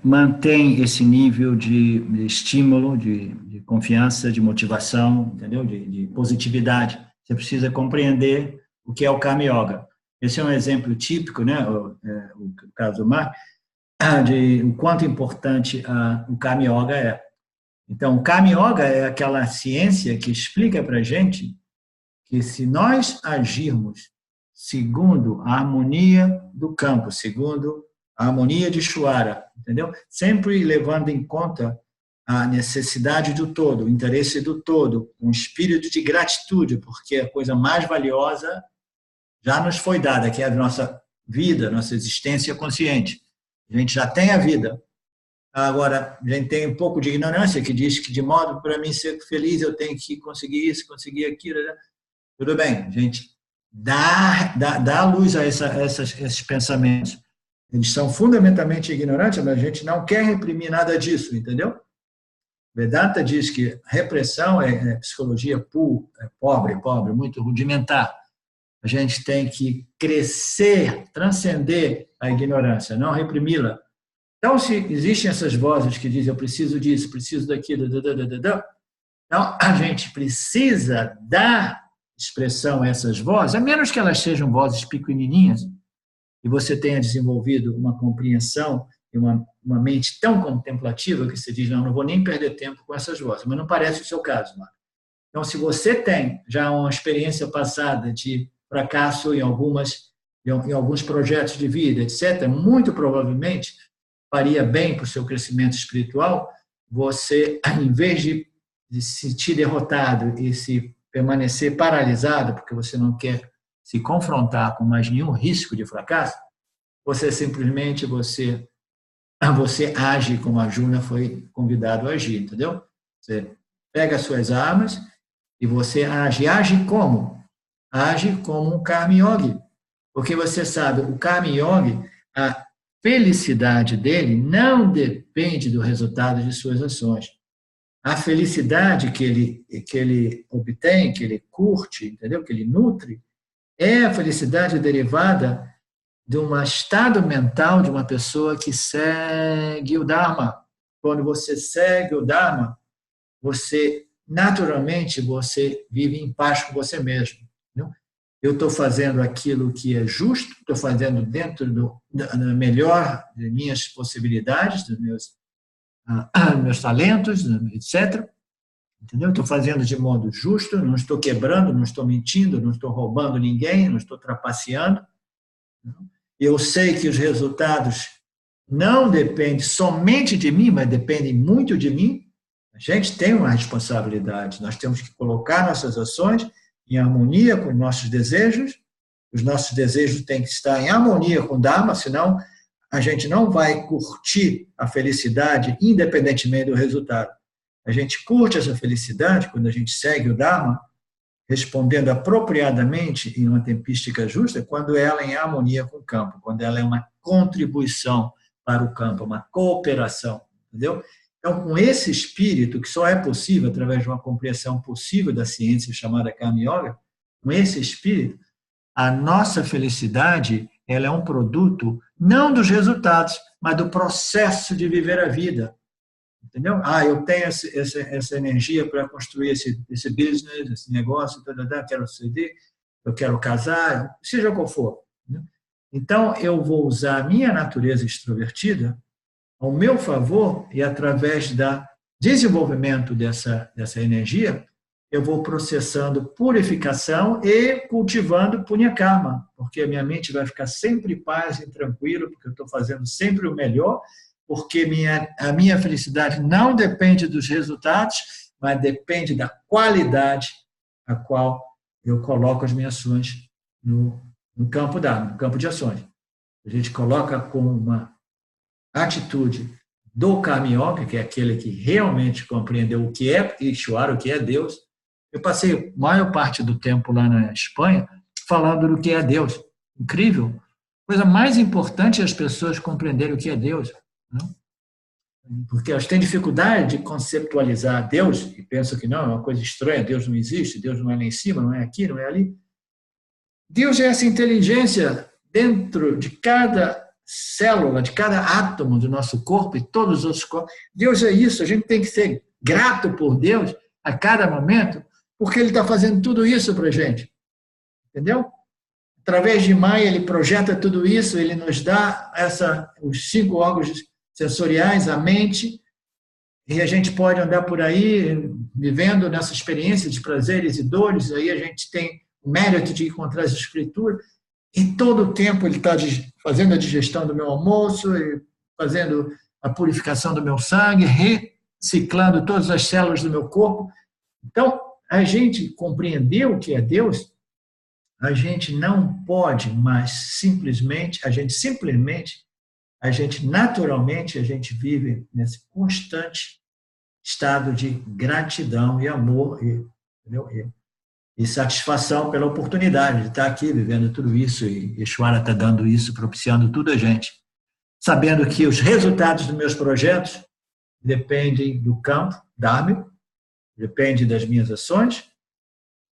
mantém esse nível de estímulo, de confiança, de motivação, entendeu? De positividade. Você precisa compreender o que é o Karma Yoga. Esse é um exemplo típico, né? O caso do Mark, de o quanto importante o Karma Yoga é. Então, o Karma Yoga é aquela ciência que explica para a gente que se nós agirmos segundo a harmonia do campo, segundo a harmonia de Ishvara, entendeu? Sempre levando em conta a necessidade do todo, o interesse do todo, um espírito de gratitude, porque a coisa mais valiosa já nos foi dada, que é a nossa vida, nossa existência consciente. A gente já tem a vida. Agora, a gente tem um pouco de ignorância que diz que, de modo para mim ser feliz, eu tenho que conseguir isso, conseguir aquilo. Tudo bem, a gente dá luz a esses pensamentos. Eles são fundamentalmente ignorantes, mas a gente não quer reprimir nada disso, entendeu? Vedanta diz que repressão é psicologia pobre, muito rudimentar. A gente tem que crescer, transcender a ignorância, não reprimi-la. Então, se existem essas vozes que dizem eu preciso disso, preciso daquilo, então a gente precisa dar expressão a essas vozes, a menos que elas sejam vozes pequenininhas, e você tenha desenvolvido uma compreensão e uma mente tão contemplativa que você diz, não vou nem perder tempo com essas vozes, mas não parece o seu caso, Marco. Então, se você tem já uma experiência passada de fracasso em alguns projetos de vida, etc., muito provavelmente faria bem para o seu crescimento espiritual você, em vez de se sentir derrotado e se permanecer paralisado, porque você não quer se confrontar com mais nenhum risco de fracasso, você simplesmente você age como a Arjuna foi convidado a agir, entendeu? Você pega as suas armas e você age. Age como? Age como um Karma Yogi. Porque você sabe, o Karma Yogi, a felicidade dele não depende do resultado de suas ações. A felicidade que ele obtém, que ele curte, entendeu? Que ele nutre, é a felicidade derivada de um estado mental de uma pessoa que segue o Dharma. Quando você segue o Dharma, naturalmente, você vive em paz com você mesmo. Entendeu? Eu estou fazendo aquilo que é justo, estou fazendo dentro da melhor das minhas possibilidades, dos meus talentos, etc. Entendeu? Estou fazendo de modo justo, não estou quebrando, não estou mentindo, não estou roubando ninguém, não estou trapaceando. Eu sei que os resultados não dependem somente de mim, mas dependem muito de mim. A gente tem uma responsabilidade, nós temos que colocar nossas ações em harmonia com os nossos desejos têm que estar em harmonia com o Dharma, senão a gente não vai curtir a felicidade independentemente do resultado. A gente curte essa felicidade quando a gente segue o Dharma, respondendo apropriadamente em uma tempística justa, quando ela é em harmonia com o campo, quando ela é uma contribuição para o campo, uma cooperação, entendeu? Então, com esse espírito, que só é possível através de uma compreensão possível da ciência chamada Karma Yoga, com esse espírito, a nossa felicidade ela é um produto não dos resultados, mas do processo de viver a vida. Entendeu? Eu tenho essa energia para construir esse business, esse negócio, quero ceder, eu quero casar, seja qual for. Então, eu vou usar a minha natureza extrovertida ao meu favor e através do desenvolvimento dessa energia, eu vou processando purificação e cultivando Punya Karma, porque a minha mente vai ficar sempre em paz e tranquilo, porque eu estou fazendo sempre o melhor, porque a minha felicidade não depende dos resultados, mas depende da qualidade a qual eu coloco as minhas ações no campo no campo de ações. A gente coloca como uma atitude do Karma Yoga, que é aquele que realmente compreendeu o que é Ishvara, o que é Deus. Eu passei a maior parte do tempo lá na Espanha falando do que é Deus. Incrível. coisa mais importante é as pessoas compreenderem o que é Deus, né? Porque elas têm dificuldade de conceptualizar Deus e pensam que não, é uma coisa estranha, Deus não existe, Deus não é lá em cima, não é aqui, não é ali. Deus é essa inteligência dentro de cada célula, de cada átomo do nosso corpo e todos os outros corpos. Deus é isso, a gente tem que ser grato por Deus a cada momento, porque Ele está fazendo tudo isso para a gente. Entendeu? Através de Maia, Ele projeta tudo isso, Ele nos dá os 5 órgãos sensoriais, a mente, e a gente pode andar por aí vivendo nessa experiência de prazeres e dores, aí a gente tem o mérito de encontrar as escrituras, e todo o tempo Ele está fazendo a digestão do meu almoço, fazendo a purificação do meu sangue, reciclando todas as células do meu corpo. Então, a gente compreender o que é Deus, a gente não pode mais simplesmente, naturalmente, a gente vive nesse constante estado de gratidão e amor e satisfação pela oportunidade de estar aqui vivendo tudo isso, e Yeshua está dando isso, propiciando tudo a gente, sabendo que os resultados dos meus projetos dependem do campo dármico, dependem das minhas ações,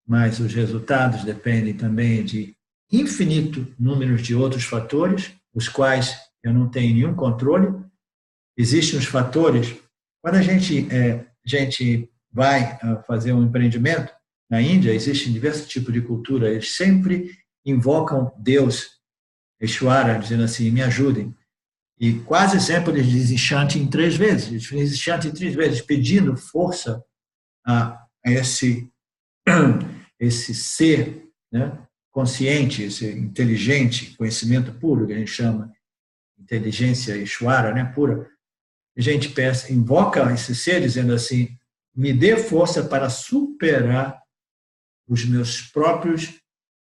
mas os resultados dependem também de infinito número de outros fatores, os quais eu não tenho nenhum controle. Existem os fatores, quando a gente vai fazer um empreendimento, na Índia existem diversos tipos de cultura, eles sempre invocam Deus, Ishvara, dizendo assim, me ajudem. E quase sempre eles dizem Shanti em 3 vezes, eles dizem Shanti em 3 vezes, pedindo força a esse ser, né, consciente, esse inteligente, conhecimento puro, que a gente chama inteligência Ishvara, né, pura. A gente invoca esse ser dizendo assim, me dê força para superar os meus próprios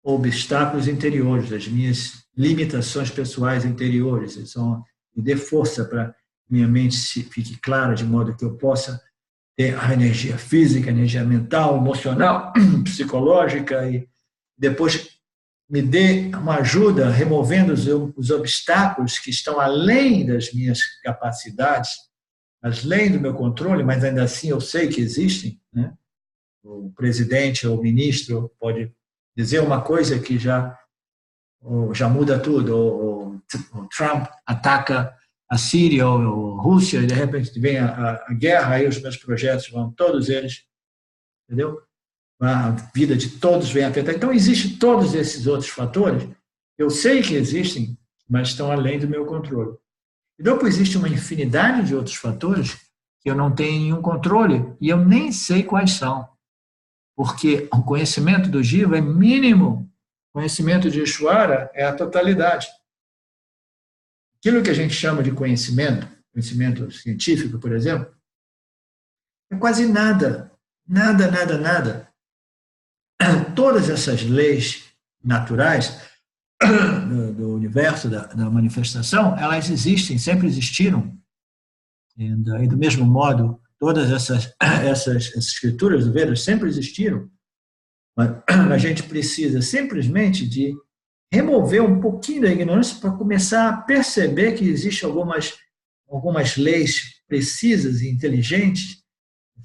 obstáculos interiores, as minhas limitações pessoais interiores. Então, me dê força para minha mente fique clara, de modo que eu possa ter a energia física, energia mental, emocional, psicológica, e depois me dê uma ajuda removendo os obstáculos que estão além das minhas capacidades, além do meu controle, mas ainda assim eu sei que existem, né? O presidente ou o ministro pode dizer uma coisa que já muda tudo. O Trump ataca a Síria ou a Rússia e de repente vem a guerra, aí os meus projetos vão, todos eles, entendeu? A vida de todos vem afetada. Então, existem todos esses outros fatores, eu sei que existem, mas estão além do meu controle. E depois existe uma infinidade de outros fatores que eu não tenho nenhum controle e eu nem sei quais são. Porque o conhecimento do Jiva é mínimo, o conhecimento de Ishvara é a totalidade. Aquilo que a gente chama de conhecimento científico, por exemplo, é quase nada. Todas essas leis naturais do universo, da manifestação, elas existem, sempre existiram. E do mesmo modo, todas essas escrituras do Vedas sempre existiram, mas a gente precisa simplesmente de remover um pouquinho da ignorância para começar a perceber que existem algumas leis precisas e inteligentes,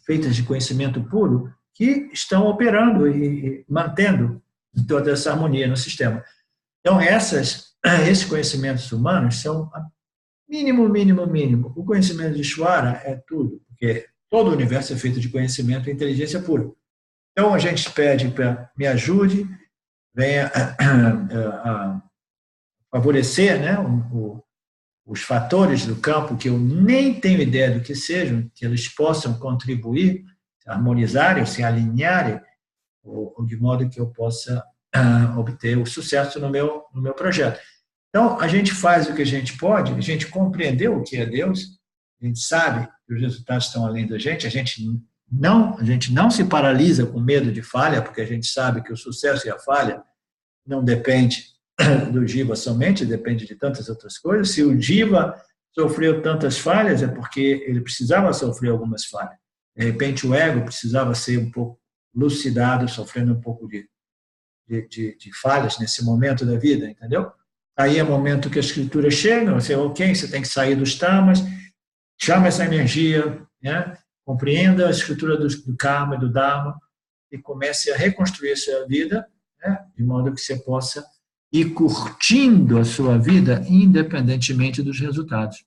feitas de conhecimento puro, que estão operando e mantendo toda essa harmonia no sistema. Então, esses conhecimentos humanos são mínimo. O conhecimento de Ishvara é tudo, porque todo o universo é feito de conhecimento e inteligência pura. Então, a gente pede para me ajude, venha a favorecer, né, os fatores do campo que eu nem tenho ideia do que sejam, que eles possam contribuir, se harmonizarem, se alinharem, ou de modo que eu possa obter o sucesso no meu projeto. Então, a gente faz o que a gente pode, a gente compreendeu o que é Deus, a gente sabe que os resultados estão além da gente, a gente não se paralisa com medo de falha, porque a gente sabe que o sucesso e a falha não depende do Jiva somente, depende de tantas outras coisas. Se o Jiva sofreu tantas falhas, é porque ele precisava sofrer algumas falhas. De repente, o ego precisava ser um pouco lucidado, sofrendo um pouco de falhas nesse momento da vida, entendeu? Aí é o momento que a escritura chega, você, ok, você tem que sair dos tamas, chama essa energia, né? Compreenda a escritura do karma e do dharma e comece a reconstruir a sua vida, né? De modo que você possa ir curtindo a sua vida independentemente dos resultados.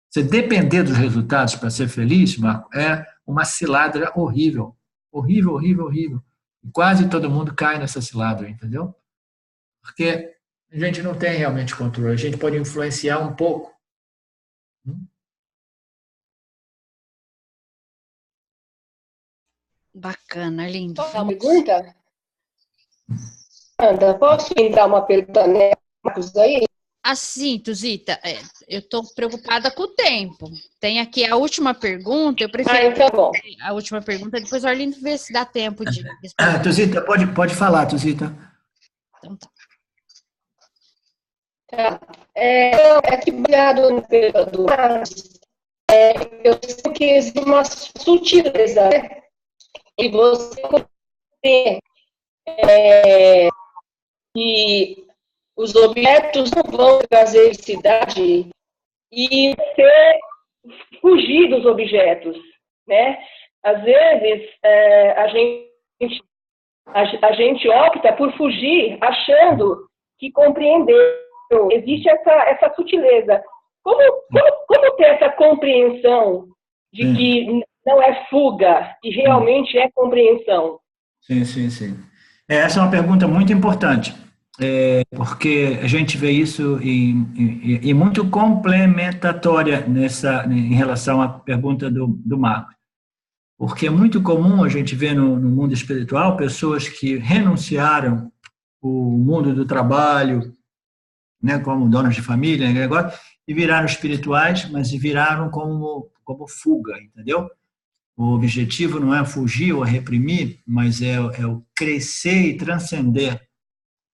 Você depender dos resultados para ser feliz, Marco, é uma cilada horrível. Horrível, horrível, horrível. E quase todo mundo cai nessa cilada, entendeu? Porque a gente não tem realmente controle, a gente pode influenciar um pouco. Bacana, lindo. Posso dar uma pergunta? Anda, posso dar uma pergunta, né, Marcos, aí? Assim, Tuzita, eu estou preocupada com o tempo. Tem aqui a última pergunta, eu prefiro Então bom. a última pergunta, depois o Arlindo vê se dá tempo de responder. Tuzita, pode falar, Tuzita. Então tá. Tá. Que baseado no período do eu sei que existe uma sutileza, né? E você tem que os objetos não vão trazer felicidade e você fugir dos objetos, né? Às vezes, a gente opta por fugir achando que compreendeu. Existe essa sutileza. Como ter essa compreensão de que não é fuga, e realmente é compreensão? Sim. Essa é uma pergunta muito importante, porque a gente vê isso e muito complementatória em relação à pergunta do Marco. Porque é muito comum a gente ver no mundo espiritual pessoas que renunciaram o mundo do trabalho, né, como donos de família, negócio, e viraram espirituais, mas viraram como fuga, entendeu? O objetivo não é fugir ou reprimir, mas é o crescer e transcender,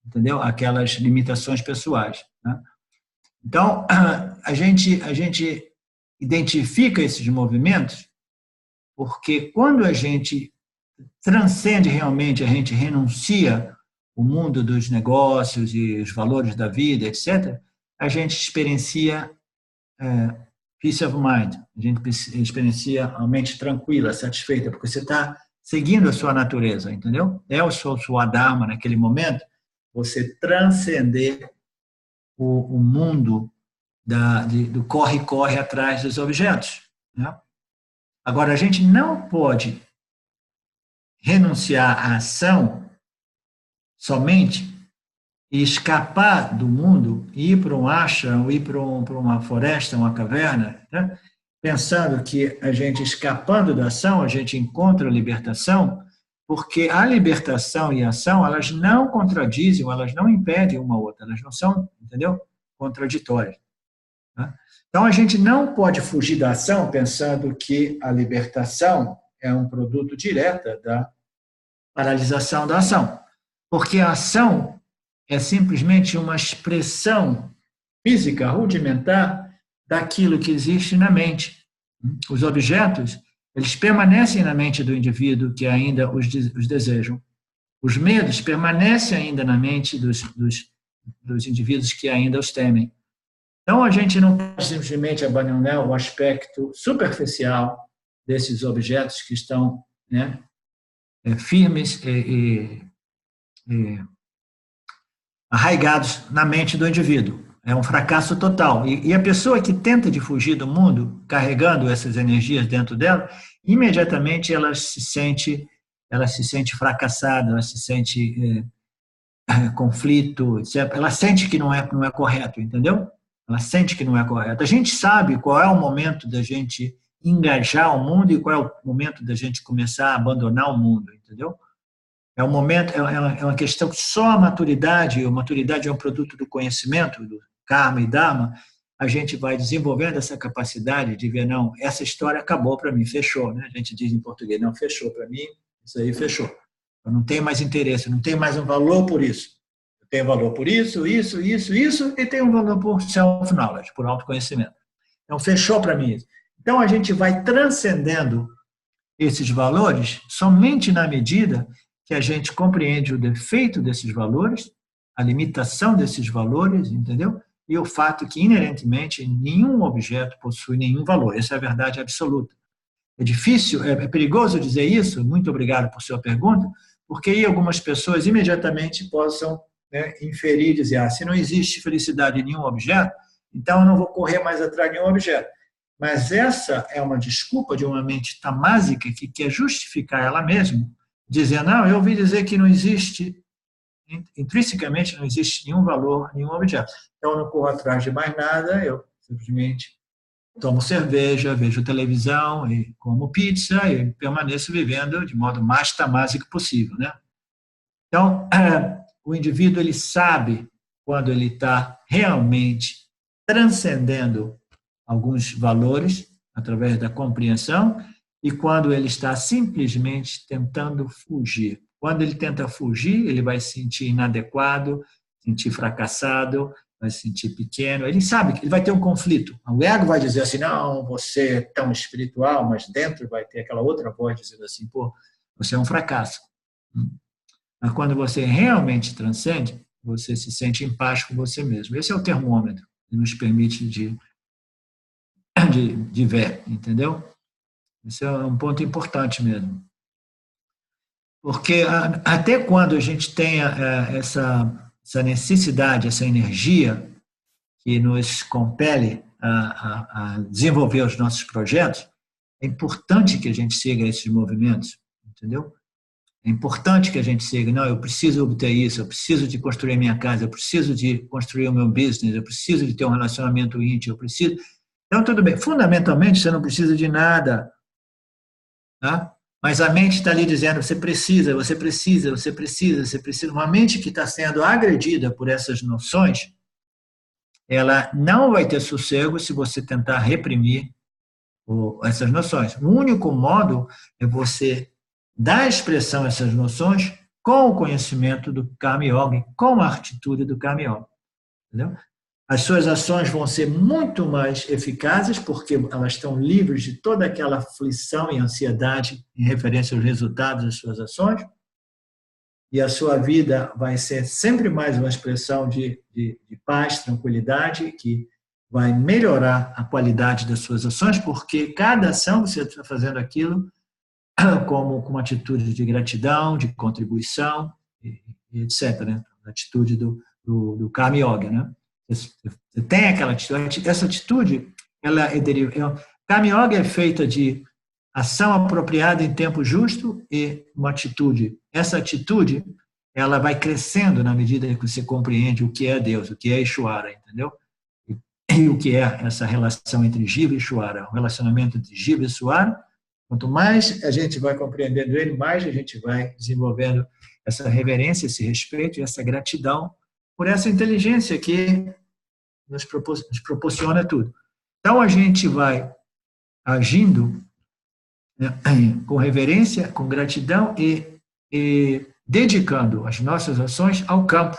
entendeu? Aquelas limitações pessoais, né? Então, a gente identifica esses movimentos porque quando a gente transcende realmente, a gente renuncia o mundo dos negócios e os valores da vida, etc., a gente experiencia peace of mind, a gente experiencia a mente tranquila, satisfeita, porque você está seguindo a sua natureza, entendeu? É o seu dharma naquele momento, você transcender o mundo do corre-corre atrás dos objetos, né? Agora, a gente não pode renunciar à ação somente e escapar do mundo, e ir para um ashram, ir para uma floresta, uma caverna, né? Pensando que a gente, escapando da ação, a gente encontra a libertação, porque a libertação e a ação, elas não contradizem, elas não impedem uma outra, elas não são, entendeu? Contraditórias. Né? Então, a gente não pode fugir da ação pensando que a libertação é um produto direto da paralisação da ação, porque a ação é simplesmente uma expressão física, rudimentar, daquilo que existe na mente. Os objetos, eles permanecem na mente do indivíduo que ainda os desejam. Os medos permanecem ainda na mente dos indivíduos que ainda os temem. Então, a gente não pode simplesmente abandonar o aspecto superficial desses objetos que estão, né, firmes e arraigados na mente do indivíduo. É um fracasso total. E a pessoa que tenta de fugir do mundo, carregando essas energias dentro dela, imediatamente ela se sente fracassada, ela se sente conflito, etc. Ela sente que não é correto, entendeu? Ela sente que não é correto. A gente sabe qual é o momento da gente engajar o mundo e qual é o momento da gente começar a abandonar o mundo, entendeu? É um momento, é uma questão que só a maturidade é um produto do conhecimento, do karma e dharma, a gente vai desenvolvendo essa capacidade de ver, não, essa história acabou para mim, fechou, né? A gente diz em português, não, fechou para mim, isso aí fechou. Eu não tenho mais interesse, eu não tenho mais um valor por isso. Eu tenho valor por isso, e tenho um valor por self-knowledge, por autoconhecimento. Então, fechou para mim. Então, a gente vai transcendendo esses valores somente na medida que a gente compreende o defeito desses valores, a limitação desses valores, entendeu? E o fato que, inerentemente, nenhum objeto possui nenhum valor. Essa é a verdade absoluta. É difícil, é perigoso dizer isso, muito obrigado por sua pergunta, porque aí algumas pessoas imediatamente possam, né, inferir, dizer, se não existe felicidade em nenhum objeto, então eu não vou correr mais atrás de nenhum objeto. Mas essa é uma desculpa de uma mente tamásica que quer justificar ela mesma, dizendo, não, eu ouvi dizer que não existe, intrinsecamente não existe nenhum valor, nenhum objeto. Então eu não corro atrás de mais nada, eu simplesmente tomo cerveja, vejo televisão, e como pizza e permaneço vivendo de modo mais tamásico possível, né? Então, o indivíduo ele sabe quando ele está realmente transcendendo alguns valores através da compreensão e quando ele está simplesmente tentando fugir. Quando ele tenta fugir, ele vai se sentir inadequado, sentir fracassado, vai se sentir pequeno. Ele sabe que ele vai ter um conflito. O ego vai dizer assim, não, você é tão espiritual, mas dentro vai ter aquela outra voz dizendo assim, pô, você é um fracasso. Mas quando você realmente transcende, você se sente em paz com você mesmo. Esse é o termômetro que nos permite de ver, entendeu? Esse é um ponto importante mesmo. Porque até quando a gente tem essa necessidade, essa energia que nos compele a desenvolver os nossos projetos, é importante que a gente siga esses movimentos, entendeu? É importante que a gente siga, não, eu preciso obter isso, eu preciso de construir minha casa, eu preciso de construir o meu business, eu preciso de ter um relacionamento íntimo, eu preciso... Então, tudo bem, fundamentalmente você não precisa de nada, tá? Mas a mente está ali dizendo, você precisa, você precisa, você precisa, você precisa. Uma mente que está sendo agredida por essas noções, ela não vai ter sossego se você tentar reprimir essas noções. O único modo é você dar expressão a essas noções com o conhecimento do Karma Yoga, com a atitude do Karma Yoga. Entendeu? As suas ações vão ser muito mais eficazes porque elas estão livres de toda aquela aflição e ansiedade em referência aos resultados das suas ações, e a sua vida vai ser sempre mais uma expressão de paz, tranquilidade, que vai melhorar a qualidade das suas ações, porque cada ação você está fazendo aquilo como com uma atitude de gratidão, de contribuição, e etc. Né? A atitude do Karma Yoga. Né? Você tem aquela atitude, essa atitude, ela é derivada. Karma Yoga é feita de ação apropriada em tempo justo e uma atitude. Essa atitude, ela vai crescendo na medida que você compreende o que é Deus, o que é Ishvara, entendeu? E o que é essa relação entre Jiva e Ishvara, o relacionamento entre Jiva e Ishvara. Quanto mais a gente vai compreendendo ele, mais a gente vai desenvolvendo essa reverência, esse respeito e essa gratidão por essa inteligência que nos proporciona tudo. Então, a gente vai agindo, né, com reverência, com gratidão e dedicando as nossas ações ao campo.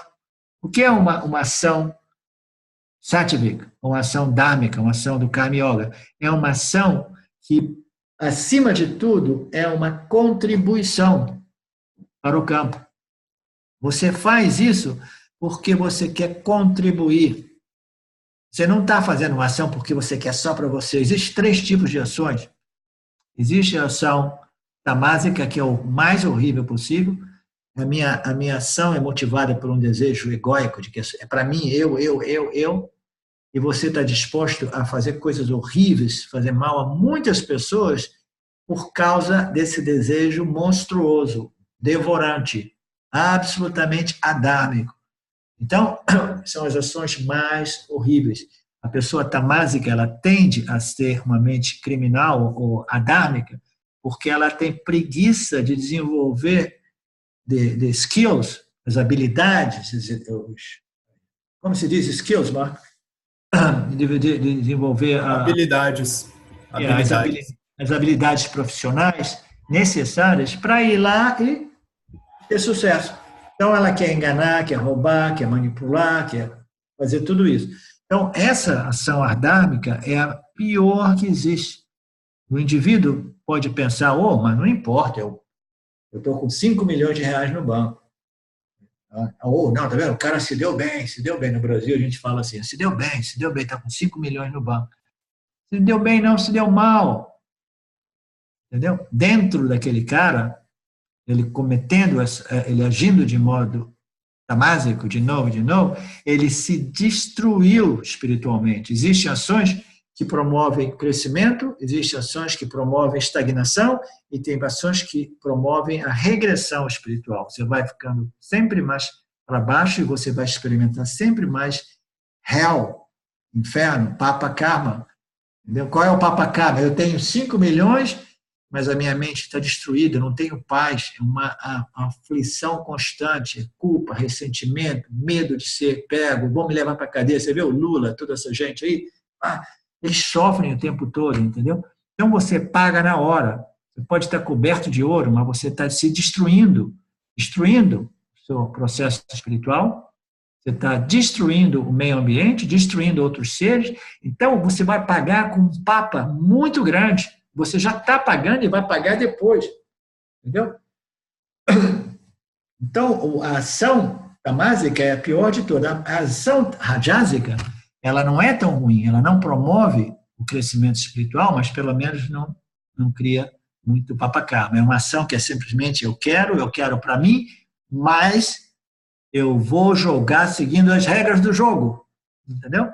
O que é uma ação sattvika, uma ação dharmica, uma ação do Karma Yoga? É uma ação que, acima de tudo, é uma contribuição para o campo. Você faz isso porque você quer contribuir. Você não está fazendo uma ação porque você quer só para você. Existem 3 tipos de ações. Existe a ação tamásica, que é o mais horrível possível. A minha ação é motivada por um desejo egóico, de que é para mim, eu. E você está disposto a fazer coisas horríveis, fazer mal a muitas pessoas por causa desse desejo monstruoso, devorante, absolutamente adármico. Então, são as ações mais horríveis. A pessoa tamásica, ela tende a ter uma mente criminal ou adármica porque ela tem preguiça de desenvolver de skills, as habilidades, como se diz skills, Marco? De desenvolver habilidades. As habilidades profissionais necessárias para ir lá e ter sucesso. Então, ela quer enganar, quer roubar, quer manipular, quer fazer tudo isso. Então, essa ação adármica é a pior que existe. O indivíduo pode pensar, mas não importa, eu estou com 5 milhões de reais no banco. Ou, não, tá vendo? O cara se deu bem, se deu bem. No Brasil a gente fala assim, se deu bem, está com 5 milhões no banco. Se deu bem, não, se deu mal. Entendeu? Dentro daquele cara, ele cometendo, ele agindo de modo tamásico, de novo, ele se destruiu espiritualmente. Existem ações que promovem crescimento, existem ações que promovem estagnação e tem ações que promovem a regressão espiritual. Você vai ficando sempre mais para baixo e você vai experimentar sempre mais hell, inferno, papa karma. Entendeu? Qual é o papa karma? Eu tenho 5 milhões, mas a minha mente está destruída, eu não tenho paz, é uma aflição constante, culpa, ressentimento, medo de ser pego, vão me levar para a cadeia. Você vê o Lula, toda essa gente aí? Eles sofrem o tempo todo, entendeu? Então você paga na hora. Você pode estar coberto de ouro, mas você está se destruindo o seu processo espiritual, você está destruindo o meio ambiente, destruindo outros seres. Então você vai pagar com um papa muito grande. Você já está pagando e vai pagar depois. Entendeu? Então, a ação tamásica é a pior de todas. A ação rajásica, ela não é tão ruim, ela não promove o crescimento espiritual, mas pelo menos não cria muito papakarma. É uma ação que é simplesmente eu quero para mim, mas eu vou jogar seguindo as regras do jogo. Entendeu?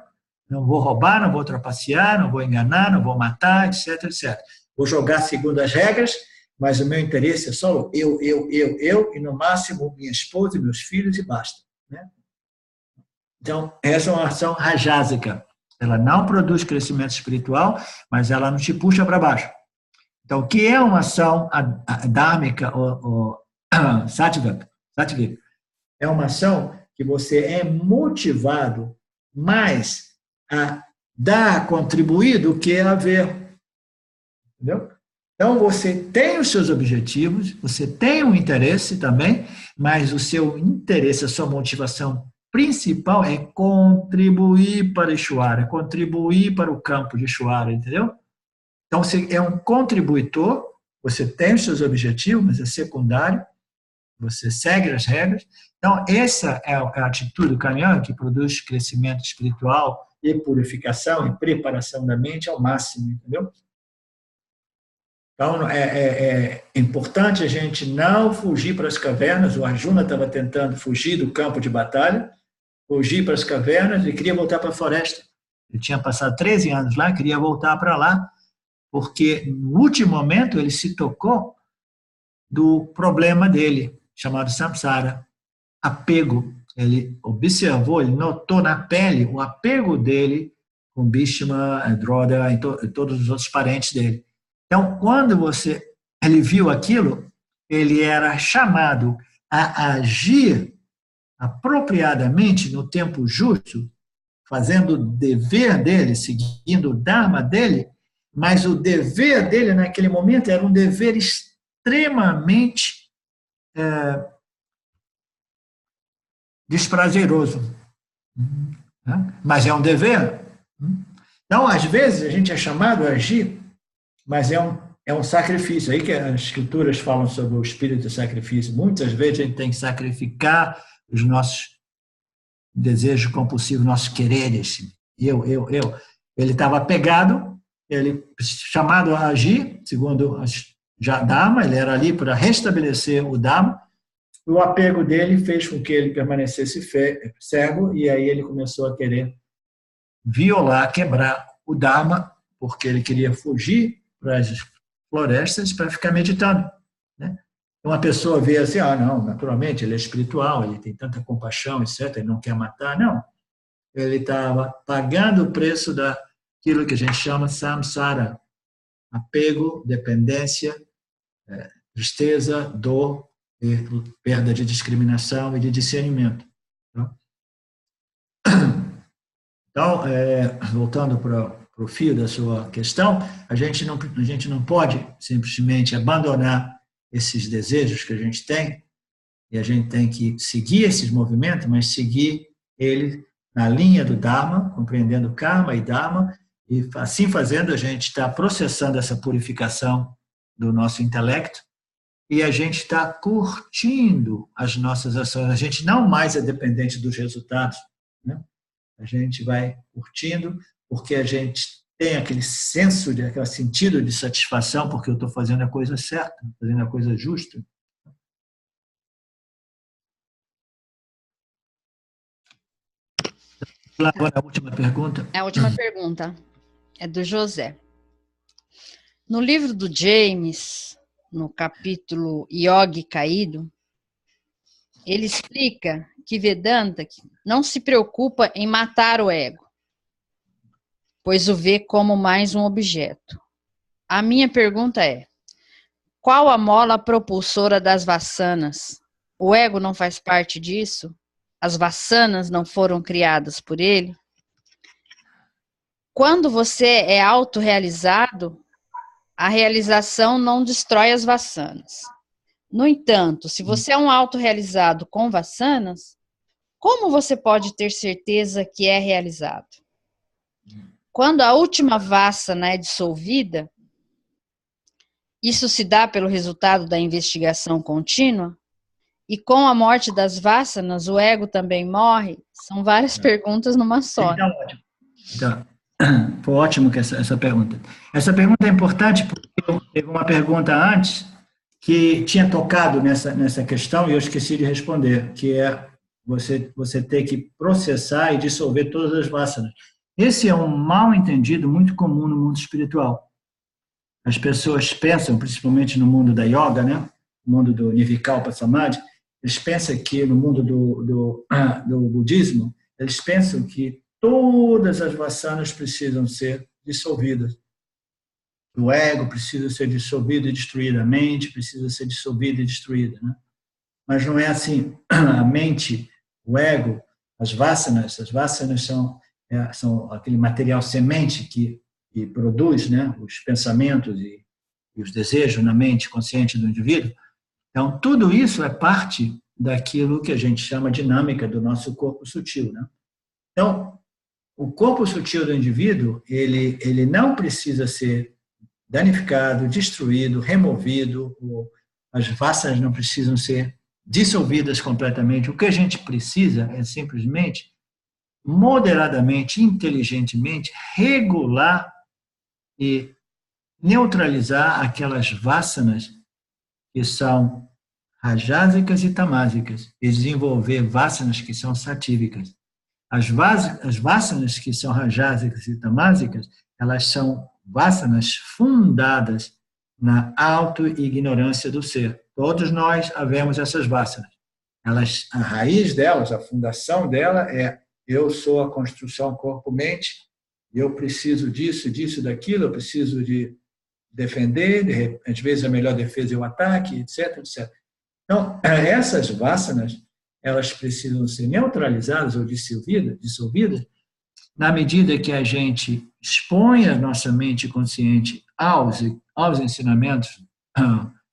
Não vou roubar, não vou trapacear, não vou enganar, não vou matar, etc, etc. Vou jogar segundo as regras, mas o meu interesse é só eu, e no máximo minha esposa e meus filhos e basta. Né? Então, essa é uma ação rajásica. Ela não produz crescimento espiritual, mas ela não te puxa para baixo. Então, o que é uma ação dharmica ou sattvika? É uma ação que você é motivado mais a dar, a contribuir do que a ver. Entendeu? Então, você tem os seus objetivos, você tem um interesse também, mas o seu interesse, a sua motivação principal é contribuir para Ishvara, é contribuir para o campo de Ishvara, entendeu? Então, você é um contribuidor, você tem os seus objetivos, mas é secundário, você segue as regras. Então, essa é a atitude do caminhão que produz crescimento espiritual e purificação e preparação da mente ao máximo, entendeu? Então, é importante a gente não fugir para as cavernas. O Arjuna estava tentando fugir do campo de batalha, fugir para as cavernas e queria voltar para a floresta. Ele tinha passado 13 anos lá, queria voltar para lá, porque no último momento ele se tocou do problema dele, chamado samsara, apego. Ele observou, ele notou na pele o apego dele com Bhishma, Drodha e todos os outros parentes dele. Então, quando ele viu aquilo, ele era chamado a agir apropriadamente no tempo justo, fazendo o dever dele, seguindo o dharma dele, mas o dever dele naquele momento era um dever extremamente desprazeroso. Mas é um dever. Então, às vezes, a gente é chamado a agir, mas é um sacrifício. Aí que as escrituras falam sobre o espírito de sacrifício. Muitas vezes a gente tem que sacrificar os nossos desejos compulsivos, nossos quereres. Eu. Ele estava apegado, ele chamado a agir, segundo a Dharma, ele era ali para restabelecer o Dharma. O apego dele fez com que ele permanecesse cego, e aí ele começou a querer violar, quebrar o Dharma, porque ele queria fugir para as florestas para ficar meditando. Né? Uma pessoa vê assim, não, naturalmente, ele é espiritual, ele tem tanta compaixão, etc., ele não quer matar. Não. Ele estava pagando o preço daquilo que a gente chama samsara, apego, dependência, tristeza, dor, e perda de discriminação e de discernimento. Então, voltando para o fio da sua questão, a gente não pode simplesmente abandonar esses desejos que a gente tem, e a gente tem que seguir esses movimentos, mas seguir ele na linha do Dharma, compreendendo Karma e Dharma, e assim fazendo a gente está processando essa purificação do nosso intelecto, e a gente está curtindo as nossas ações. A gente não mais é dependente dos resultados, né? A gente vai curtindo porque a gente tem aquele senso, aquele sentido de satisfação, porque eu estou fazendo a coisa certa, fazendo a coisa justa. Agora a última pergunta. A última pergunta é do José. No livro do James, no capítulo Yogi Caído, ele explica que Vedanta não se preocupa em matar o ego, pois o vê como mais um objeto. A minha pergunta é: qual a mola propulsora das vassanas? O ego não faz parte disso? As vassanas não foram criadas por ele? Quando você é autorrealizado, a realização não destrói as vassanas. No entanto, se você é um autorrealizado com vassanas, como você pode ter certeza que é realizado? Quando a última vassana é dissolvida, isso se dá pelo resultado da investigação contínua? E com a morte das vassanas, o ego também morre? São várias perguntas numa só. Então, ótimo. Então, foi ótimo que essa pergunta. Essa pergunta é importante porque teve uma pergunta antes que tinha tocado nessa questão e eu esqueci de responder, que é você ter que processar e dissolver todas as vassanas. Esse é um mal-entendido muito comum no mundo espiritual. As pessoas pensam, principalmente no mundo da yoga, né? No mundo do Nirvikalpa Samadhi, eles pensam que no mundo do budismo, eles pensam que todas as vassanas precisam ser dissolvidas. O ego precisa ser dissolvido e destruído, a mente precisa ser dissolvida e destruída, né? Mas não é assim. A mente, o ego, as vassanas são aquele material semente que produz, né, os pensamentos e os desejos na mente consciente do indivíduo. Então, tudo isso é parte daquilo que a gente chama dinâmica do nosso corpo sutil, né? Então, o corpo sutil do indivíduo, ele não precisa ser danificado, destruído, removido, as vassanas não precisam ser dissolvidas completamente. O que a gente precisa é simplesmente, moderadamente, inteligentemente, regular e neutralizar aquelas vassanas que são rajásicas e tamásicas, e desenvolver vassanas que são satívicas. As vassanas que são rajásicas e tamásicas, elas são vassanas fundadas na auto-ignorância do ser. Todos nós havemos essas vassanas. A raiz delas, a fundação dela é: eu sou a construção corpo-mente, eu preciso disso, disso, daquilo, eu preciso de defender, às vezes a melhor defesa é o ataque, etc, etc. Então, essas vassanas, elas precisam ser neutralizadas ou dissolvidas na medida que a gente expõe a nossa mente consciente aos ensinamentos,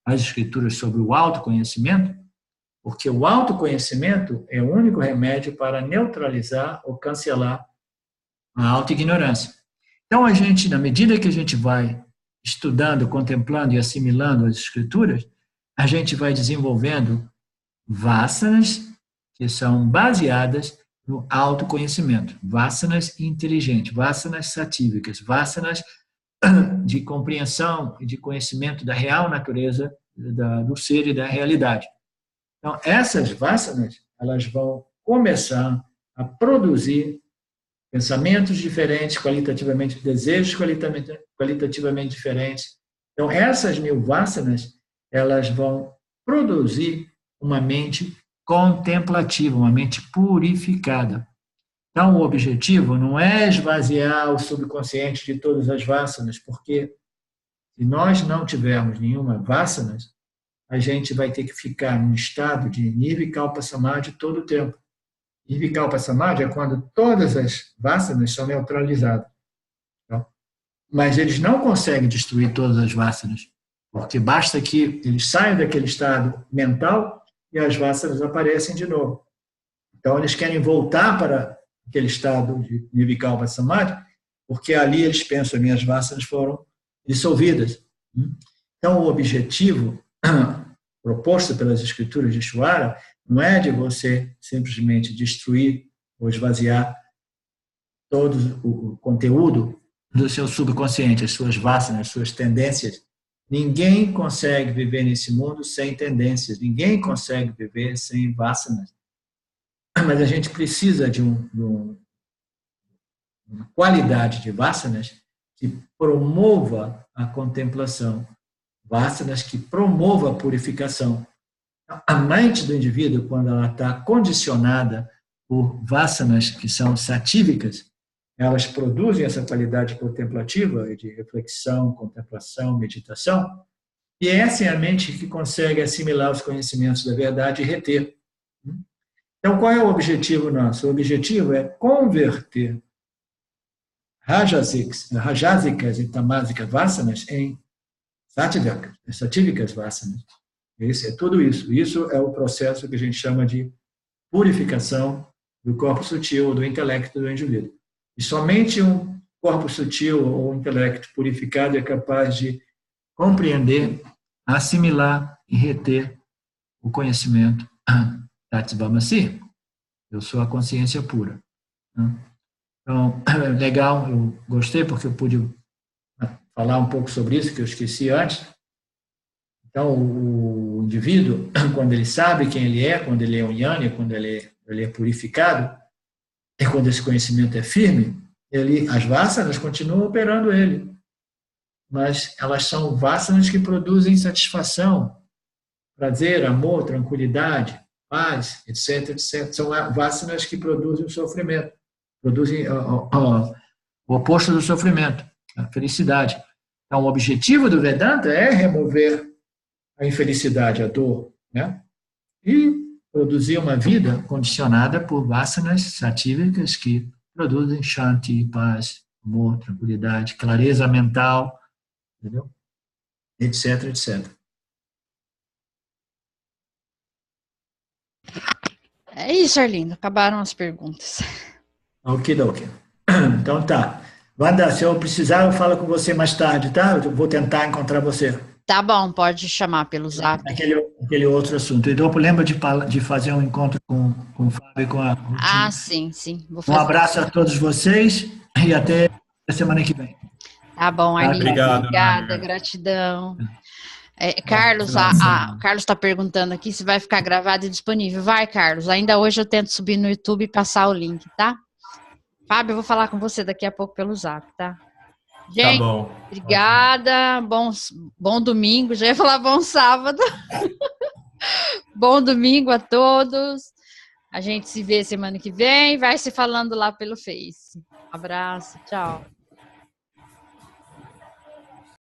às escrituras sobre o autoconhecimento, porque o autoconhecimento é o único remédio para neutralizar ou cancelar a autoignorância. Então, a gente, na medida que a gente vai estudando, contemplando e assimilando as escrituras, a gente vai desenvolvendo vassanas que são baseadas no autoconhecimento, vassanas inteligentes, vassanas satívicas, vassanas de compreensão e de conhecimento da real natureza do ser e da realidade. Então, essas vassanas, elas vão começar a produzir pensamentos diferentes, qualitativamente, desejos qualitativamente diferentes. Então, essas 1000 vassanas, elas vão produzir uma mente contemplativa, uma mente purificada. Então, o objetivo não é esvaziar o subconsciente de todas as vassanas, porque se nós não tivermos nenhuma vassanas, a gente vai ter que ficar num estado de Nirvikalpa Samadhi todo o tempo. Nirvikalpa Samadhi é quando todas as vassanas são neutralizadas. Então, mas eles não conseguem destruir todas as vassanas, porque basta que eles saiam daquele estado mental e as vassanas aparecem de novo. Então, eles querem voltar para aquele estado de Nirvikalpa Samadhi, porque ali eles pensam que minhas vassanas foram dissolvidas. Então, o objetivo proposto pelas escrituras de Shwara não é de você simplesmente destruir ou esvaziar todo o conteúdo do seu subconsciente, as suas vasanas, as suas tendências. Ninguém consegue viver nesse mundo sem tendências, ninguém consegue viver sem vasanas. Mas a gente precisa de uma qualidade de vasanas que promova a contemplação, vasanas que promova a purificação. A mente do indivíduo, quando ela está condicionada por vasanas que são satívicas, elas produzem essa qualidade contemplativa de reflexão, contemplação, meditação, e essa é a mente que consegue assimilar os conhecimentos da verdade e reter. Então, qual é o objetivo nosso? O objetivo é converter rajásicas e tamásicas vasanas em satívicas vasanas. Esse é tudo isso. Isso é o processo que a gente chama de purificação do corpo sutil, do intelecto do indivíduo. E somente um corpo sutil ou intelecto purificado é capaz de compreender, assimilar e reter o conhecimento Tatsvamasi. Eu sou a consciência pura. Então, legal, eu gostei porque eu pude falar um pouco sobre isso, que eu esqueci antes. Então, o indivíduo, quando ele sabe quem ele é, quando ele é um Jnani, quando ele é purificado, e quando esse conhecimento é firme, as vasanas continuam operando ele. Mas elas são vasanas que produzem satisfação, prazer, amor, tranquilidade, paz, etc, etc. São vasanas que produzem o sofrimento, produzem o oposto do sofrimento, a felicidade. Então, o objetivo do Vedanta é remover a infelicidade, a dor, né? E produzir uma vida condicionada por vasanas satívicas que produzem shanti, paz, amor, tranquilidade, clareza mental, entendeu? Etc, etc. É isso, Arlindo. Acabaram as perguntas. Ok. Então tá. Wanda, se eu precisar, eu falo com você mais tarde, tá? Eu vou tentar encontrar você. Tá bom, pode chamar pelo Zap. Aquele outro assunto. Então, lembra de fazer um encontro com o Fábio e com a Ruth? Ah, sim. Vou fazer. Um abraço a todos vocês e até a semana que vem. Tá bom, Arlindo. Obrigado, Obrigada, gratidão. Carlos, Carlos está perguntando aqui se vai ficar gravado e disponível. Vai, Carlos. Ainda hoje eu tento subir no YouTube e passar o link, tá? Fábio, eu vou falar com você daqui a pouco pelo Zap, tá? Gente, tá bom. Obrigada. Bom domingo. Já ia falar bom sábado. Bom domingo a todos. A gente se vê semana que vem. Vai se falando lá pelo Face. Um abraço. Tchau.